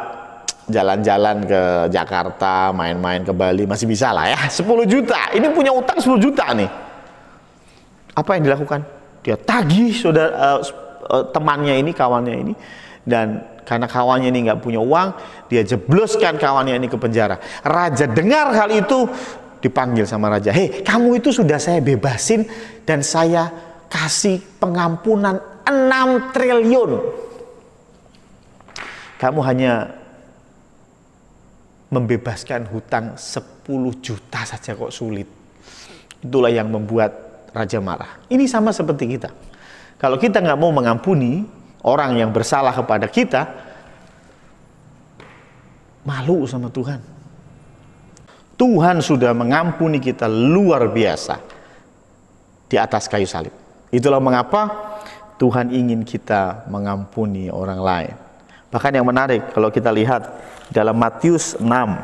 jalan-jalan ke Jakarta, main-main ke Bali masih bisa lah ya. 10 juta, ini punya utang 10 juta nih. Apa yang dilakukan? Dia tagih temannya ini, kawannya ini, dan karena kawannya ini nggak punya uang, dia jebloskan kawannya ini ke penjara. Raja dengar hal itu, dipanggil sama raja, "Hei, kamu itu sudah saya bebasin dan saya kasih pengampunan 6 triliun. Kamu hanya membebaskan hutang 10 juta saja kok sulit." Itulah yang membuat raja marah. Ini sama seperti kita. Kalau kita nggak mau mengampuni orang yang bersalah kepada kita, malu sama Tuhan. Tuhan sudah mengampuni kita luar biasa di atas kayu salib. Itulah mengapa Tuhan ingin kita mengampuni orang lain. Bahkan yang menarik kalau kita lihat dalam Matius 6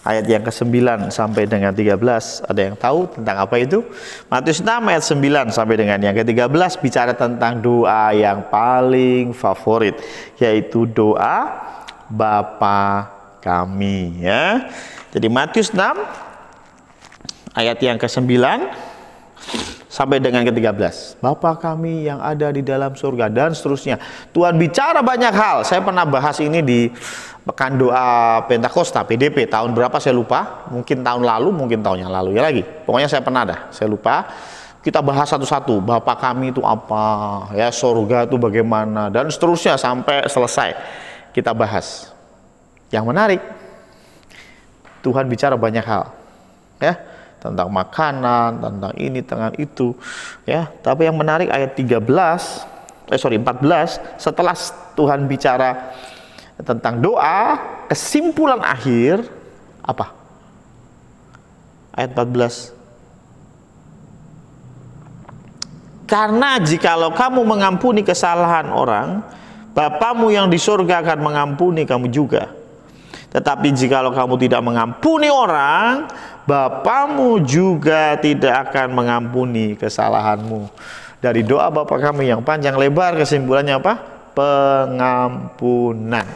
ayat yang ke-9 sampai dengan 13, ada yang tahu tentang apa itu? Matius 6 ayat 9 sampai dengan yang ke-13 bicara tentang doa yang paling favorit, yaitu doa Bapa kami, ya. Jadi Matius 6 ayat yang ke-9 sampai dengan ke-13. Bapa kami yang ada di dalam surga, dan seterusnya. Tuhan bicara banyak hal. Saya pernah bahas ini di Pekan Doa Pentakosta, PDP, tahun berapa saya lupa. Mungkin tahun lalu, mungkin tahun yang lalu ya lagi. Pokoknya saya pernah dah, saya lupa. Kita bahas satu-satu. Bapa kami itu apa, ya, surga itu bagaimana, dan seterusnya sampai selesai kita bahas. Yang menarik, Tuhan bicara banyak hal, ya, tentang makanan, tentang ini, tentang itu, ya. Tapi yang menarik ayat 14, setelah Tuhan bicara tentang doa, kesimpulan akhir apa? Ayat 14. Karena jikalau kamu mengampuni kesalahan orang, Bapamu yang di surga akan mengampuni kamu juga. Tetapi jikalau kamu tidak mengampuni orang, Bapamu juga tidak akan mengampuni kesalahanmu. Dari doa Bapa kami yang panjang lebar, kesimpulannya apa? Pengampunan.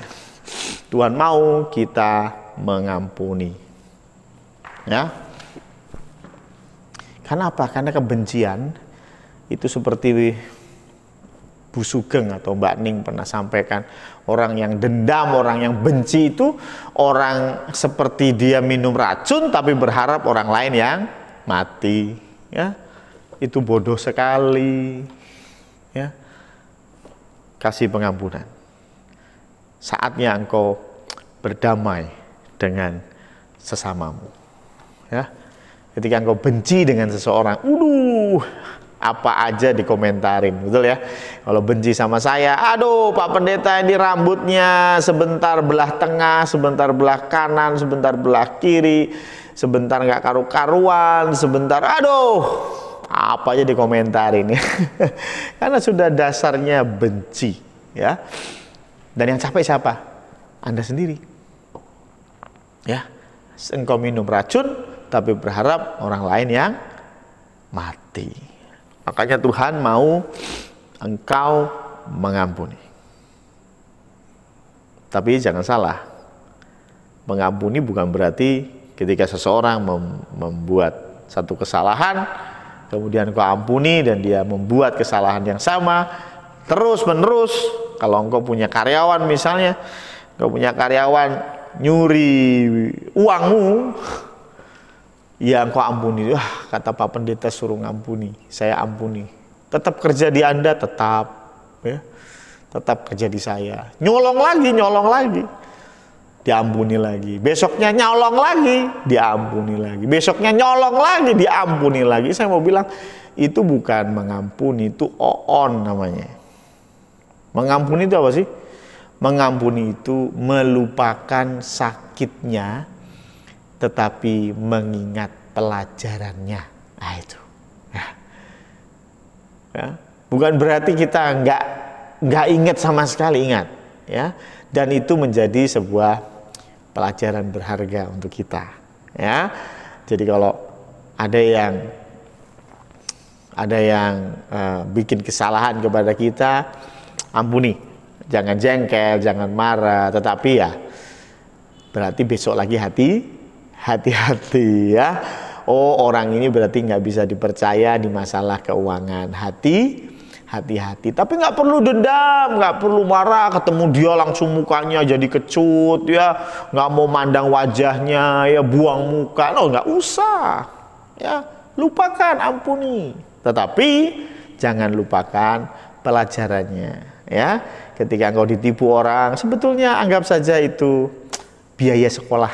Tuhan mau kita mengampuni. Ya. Karena apa? Karena kebencian itu seperti Bu Sugeng atau Mbak Ning pernah sampaikan, orang yang dendam, orang yang benci itu orang seperti dia minum racun tapi berharap orang lain yang mati, ya. Itu bodoh sekali, ya. Kasih pengampunan. Saatnya engkau berdamai dengan sesamamu, ya. Ketika engkau benci dengan seseorang, apa aja dikomentarin, betul ya. Kalau benci sama saya, aduh Pak Pendeta ini rambutnya sebentar belah tengah, sebentar belah kanan, sebentar belah kiri, sebentar nggak karu-karuan, sebentar aduh, apa aja dikomentarin ya. Karena sudah dasarnya benci, ya. Dan yang capek siapa? Anda sendiri, ya. Engkau minum racun tapi berharap orang lain yang mati. Makanya Tuhan mau engkau mengampuni. Tapi jangan salah, mengampuni bukan berarti ketika seseorang membuat satu kesalahan, kemudian engkau ampuni dan dia membuat kesalahan yang sama terus menerus. Kalau engkau punya karyawan misalnya, engkau punya karyawan nyuri uangmu, ya engkau ampuni. Kata Pak Pendeta suruh ngampuni, saya ampuni. Tetap kerja di Anda, tetap, ya, tetap kerja di saya. Nyolong lagi, diampuni lagi. Besoknya nyolong lagi, diampuni lagi. Besoknya nyolong lagi, diampuni lagi. Saya mau bilang itu bukan mengampuni, itu oon namanya. Mengampuni itu apa sih? Mengampuni itu melupakan sakitnya, tetapi mengingat pelajarannya. Nah itu, ya. Bukan berarti kita nggak ingat sama sekali, ingat, ya. Dan itu menjadi sebuah pelajaran berharga untuk kita, ya. Jadi kalau ada yang bikin kesalahan kepada kita, ampuni. Jangan jengkel, jangan marah, tetapi ya berarti besok lagi hati-hati, ya. Oh, orang ini berarti nggak bisa dipercaya di masalah keuangan. Hati-hati. Tapi nggak perlu dendam, nggak perlu marah. Ketemu dia langsung mukanya jadi kecut, ya. Nggak mau mandang wajahnya, ya, buang muka. No, nggak usah, ya. Lupakan, ampuni. Tetapi jangan lupakan pelajarannya, ya. Ketika engkau ditipu orang, sebetulnya anggap saja itu biaya sekolah.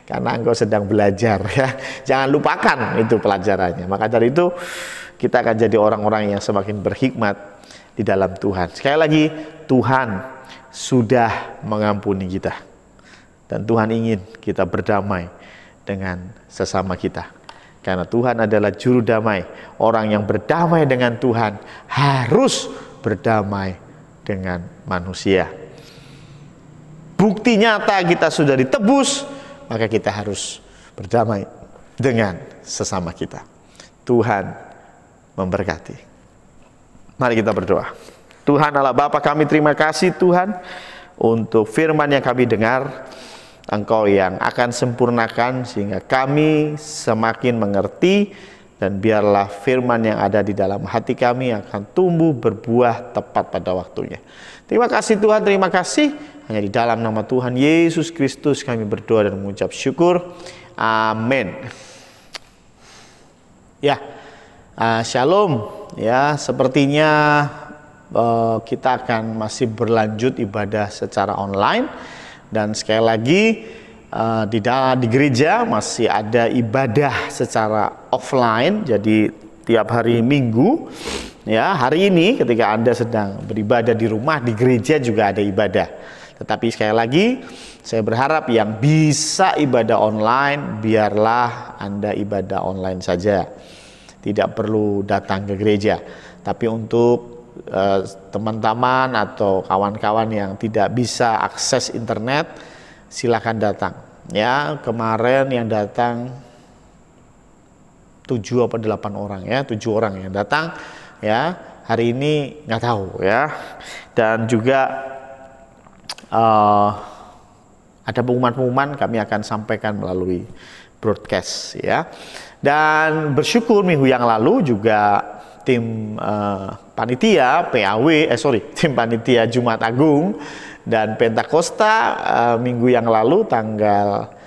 Karena engkau sedang belajar, ya. Jangan lupakan itu pelajarannya. Maka dari itu kita akan jadi orang-orang yang semakin berhikmat di dalam Tuhan. Sekali lagi, Tuhan sudah mengampuni kita. Dan Tuhan ingin kita berdamai dengan sesama kita. Karena Tuhan adalah juru damai. Orang yang berdamai dengan Tuhan harus berdamai dengan manusia. Bukti nyata kita sudah ditebus, maka kita harus berdamai dengan sesama kita. Tuhan memberkati. Mari kita berdoa. Tuhan Allah Bapa kami, terima kasih Tuhan untuk firman yang kami dengar. Engkau yang akan sempurnakan sehingga kami semakin mengerti, dan biarlah firman yang ada di dalam hati kami akan tumbuh berbuah tepat pada waktunya. Terima kasih Tuhan, terima kasih. Hanya di dalam nama Tuhan Yesus Kristus kami berdoa dan mengucap syukur. Amin. Ya, shalom. Ya, sepertinya kita akan masih berlanjut ibadah secara online. Dan sekali lagi di gereja masih ada ibadah secara offline. Jadi tiap hari Minggu, ya, hari ini ketika Anda sedang beribadah di rumah, di gereja juga ada ibadah. Tetapi sekali lagi saya berharap yang bisa ibadah online, biarlah Anda ibadah online saja. Tidak perlu datang ke gereja. Tapi untuk teman-teman atau kawan-kawan yang tidak bisa akses internet, silakan datang. Ya, kemarin yang datang 7 apa 8 orang ya, 7 orang yang datang ya. Hari ini nggak tahu ya. Dan juga ada pengumuman-pengumuman kami akan sampaikan melalui broadcast ya. Dan bersyukur minggu yang lalu juga tim panitia tim panitia Jumat Agung dan Pentakosta minggu yang lalu tanggal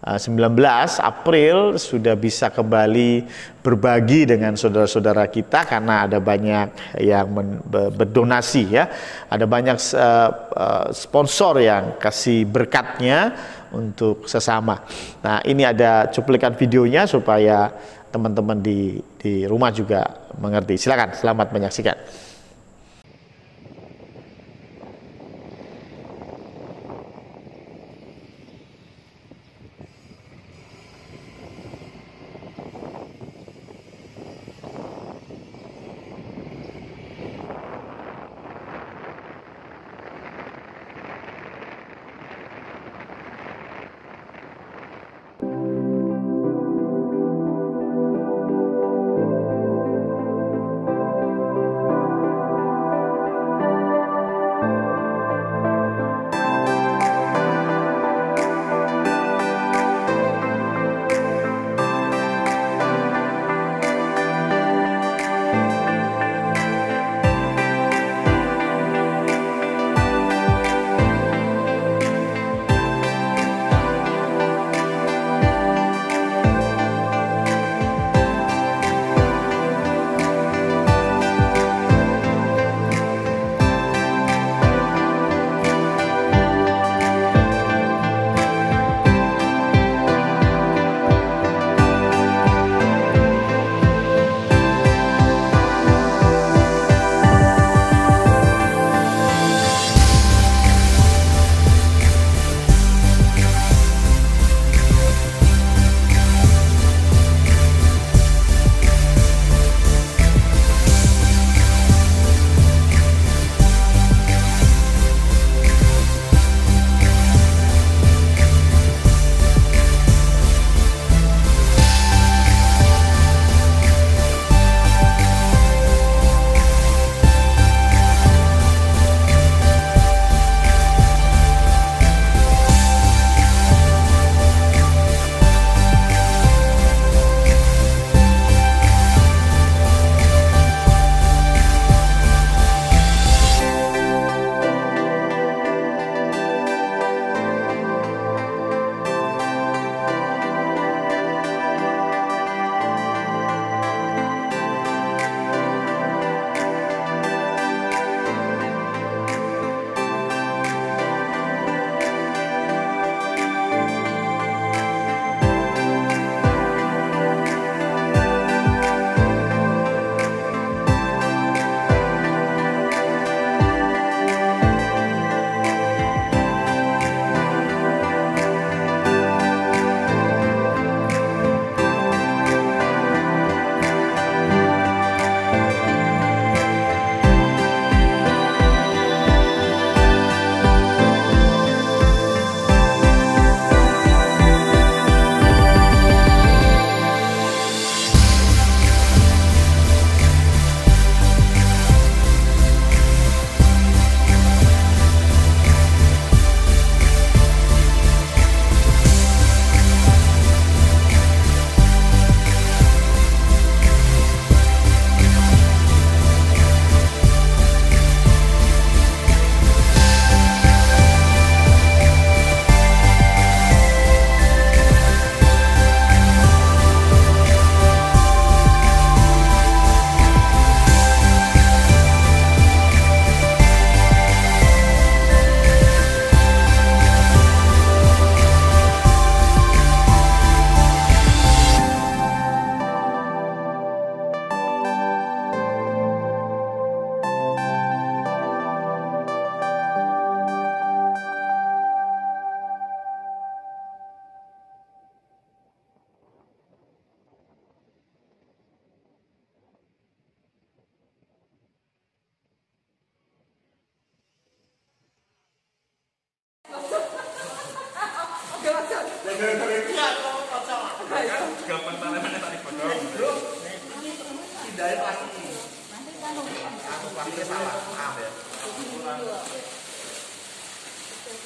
19 April sudah bisa kembali berbagi dengan saudara-saudara kita karena ada banyak yang berdonasi ya. Ada banyak sponsor yang kasih berkatnya untuk sesama. Nah, ini ada cuplikan videonya supaya teman-teman di rumah juga mengerti. Silakan, selamat menyaksikan.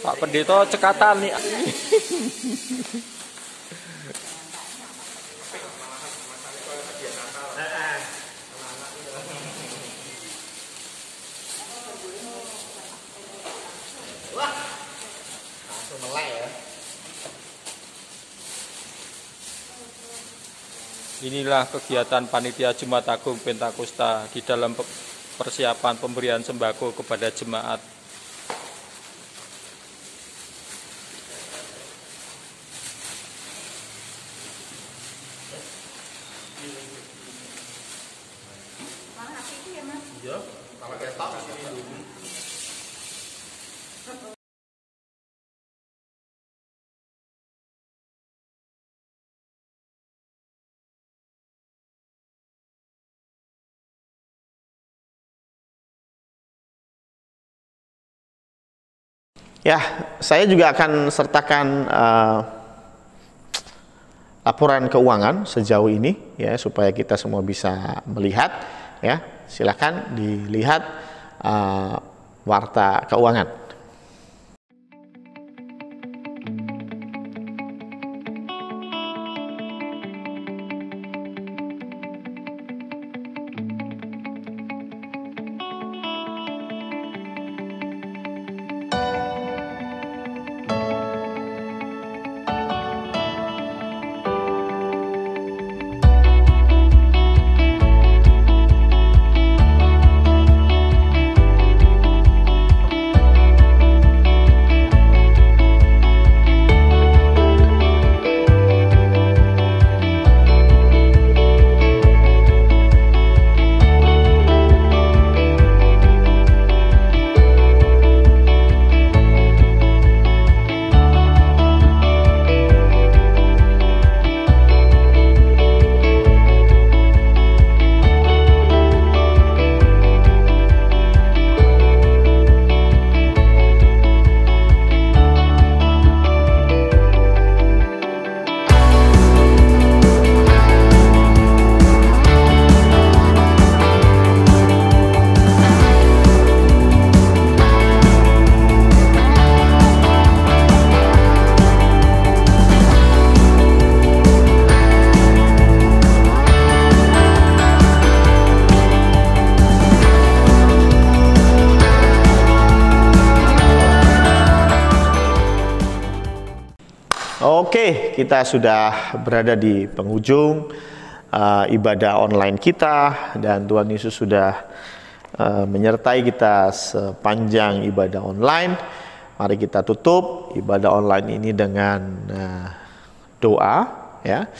Pak Pendeta cekatan nih. Inilah kegiatan Panitia Jumat Agung Pentakosta di dalam persiapan pemberian sembako kepada jemaat.
Ya, saya juga akan sertakan laporan keuangan sejauh ini ya supaya kita semua bisa melihat ya. Silakan dilihat warta keuangan. Oke, kita sudah berada di penghujung ibadah online kita dan Tuhan Yesus sudah menyertai kita sepanjang ibadah online. Mari kita tutup ibadah online ini dengan doa ya.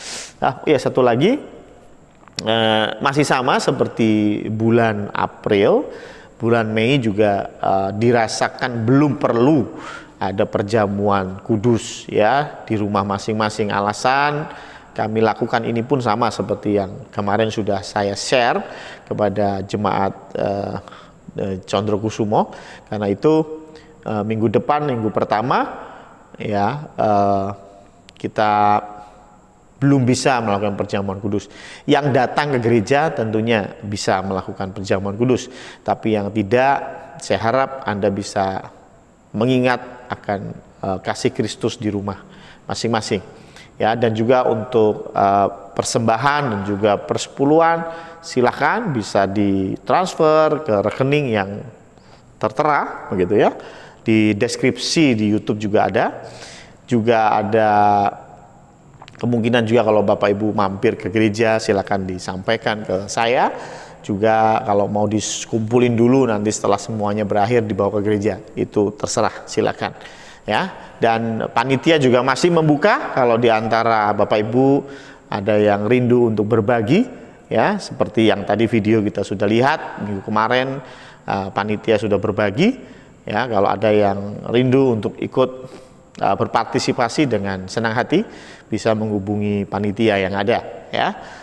Satu lagi masih sama seperti bulan April, bulan Mei juga dirasakan belum perlu ada perjamuan kudus ya di rumah masing-masing. Alasan kami lakukan ini pun sama seperti yang kemarin sudah saya share kepada jemaat Condrokusumo. Karena itu minggu depan, minggu pertama ya kita belum bisa melakukan perjamuan kudus. Yang datang ke gereja tentunya bisa melakukan perjamuan kudus, tapi yang tidak, saya harap Anda bisa mengingat akan kasih Kristus di rumah masing-masing ya. Dan juga untuk persembahan dan juga persepuluhan silakan bisa ditransfer ke rekening yang tertera begitu ya. Di deskripsi di YouTube juga ada kemungkinan juga kalau Bapak Ibu mampir ke gereja silakan disampaikan ke saya. Juga kalau mau dikumpulin dulu nanti setelah semuanya berakhir dibawa ke gereja, itu terserah, silakan ya. Dan panitia juga masih membuka kalau di antara Bapak Ibu ada yang rindu untuk berbagi ya, seperti yang tadi video kita sudah lihat minggu kemarin, panitia sudah berbagi ya. Kalau ada yang rindu untuk ikut berpartisipasi dengan senang hati bisa menghubungi panitia yang ada ya.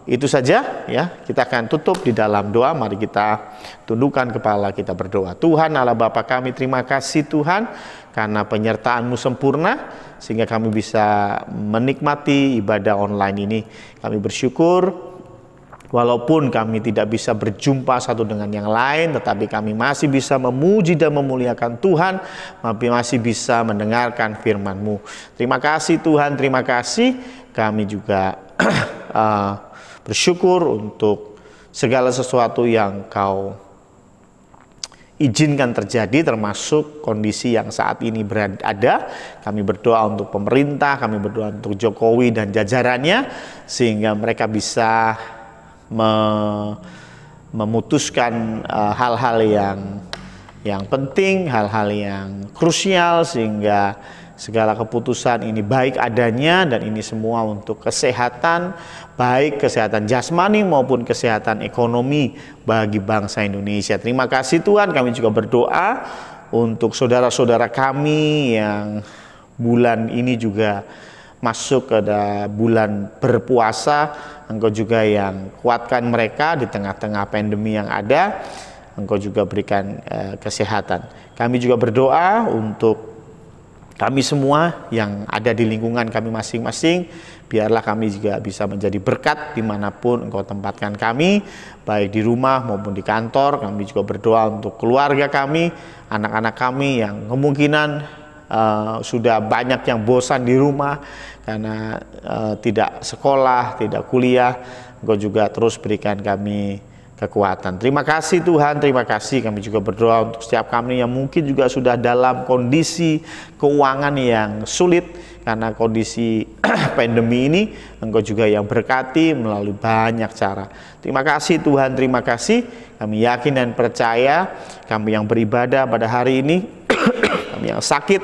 Itu saja ya, kita akan tutup di dalam doa. Mari kita tundukkan kepala, kita berdoa. Tuhan Allah Bapa kami, terima kasih Tuhan karena penyertaan-Mu sempurna, sehingga kami bisa menikmati ibadah online ini. Kami bersyukur, walaupun kami tidak bisa berjumpa satu dengan yang lain, tetapi kami masih bisa memuji dan memuliakan Tuhan, masih bisa mendengarkan firman-Mu. Terima kasih Tuhan, terima kasih. Kami juga bersyukur untuk segala sesuatu yang Kau izinkan terjadi, termasuk kondisi yang saat ini ada. Kami berdoa untuk pemerintah, kami berdoa untuk Jokowi dan jajarannya, sehingga mereka bisa memutuskan hal-hal yang penting, hal-hal yang krusial, sehingga segala keputusan ini baik adanya, dan ini semua untuk kesehatan, baik kesehatan jasmani maupun kesehatan ekonomi bagi bangsa Indonesia. Terima kasih Tuhan. Kami juga berdoa untuk saudara-saudara kami yang bulan ini juga masuk ke bulan berpuasa. Engkau juga yang kuatkan mereka di tengah-tengah pandemi yang ada. Engkau juga berikan kesehatan. Kami juga berdoa untuk kami semua yang ada di lingkungan kami masing-masing. Biarlah kami juga bisa menjadi berkat dimanapun Engkau tempatkan kami, baik di rumah maupun di kantor. Kami juga berdoa untuk keluarga kami, anak-anak kami yang kemungkinan sudah banyak yang bosan di rumah karena tidak sekolah, tidak kuliah. Engkau juga terus berikan kami kekuatan. Terima kasih Tuhan, terima kasih. Kami juga berdoa untuk setiap kami yang mungkin juga sudah dalam kondisi keuangan yang sulit karena kondisi pandemi ini. Engkau juga yang berkati melalui banyak cara. Terima kasih Tuhan, terima kasih. Kami yakin dan percaya, kami yang beribadah pada hari ini, kami yang sakit,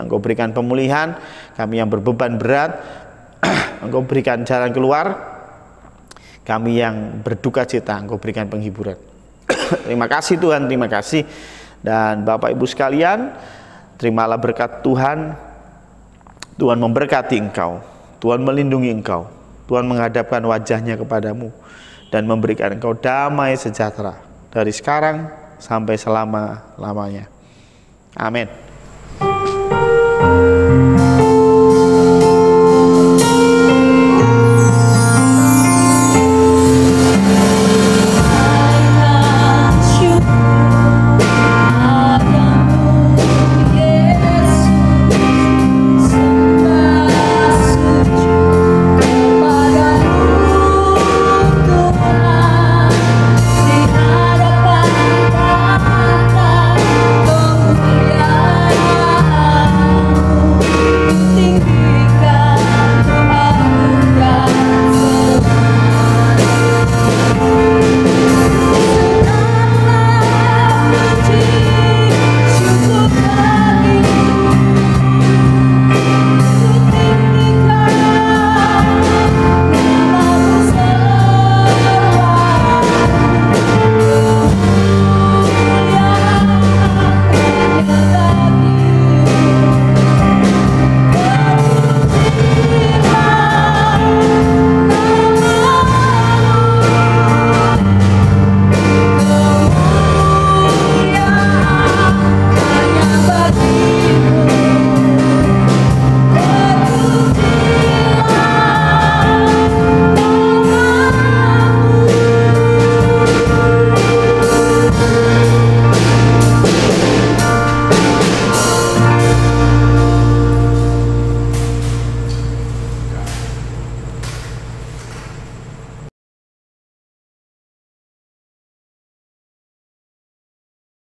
Engkau berikan pemulihan. Kami yang berbeban berat, Engkau berikan jalan keluar. Kami yang berduka cita, Engkau berikan penghiburan. Terima kasih Tuhan, terima kasih. Dan Bapak Ibu sekalian, terimalah berkat Tuhan. Tuhan memberkati engkau, Tuhan melindungi engkau, Tuhan menghadapkan wajahnya kepadamu dan memberikan engkau damai sejahtera dari sekarang sampai selama-lamanya. Amin.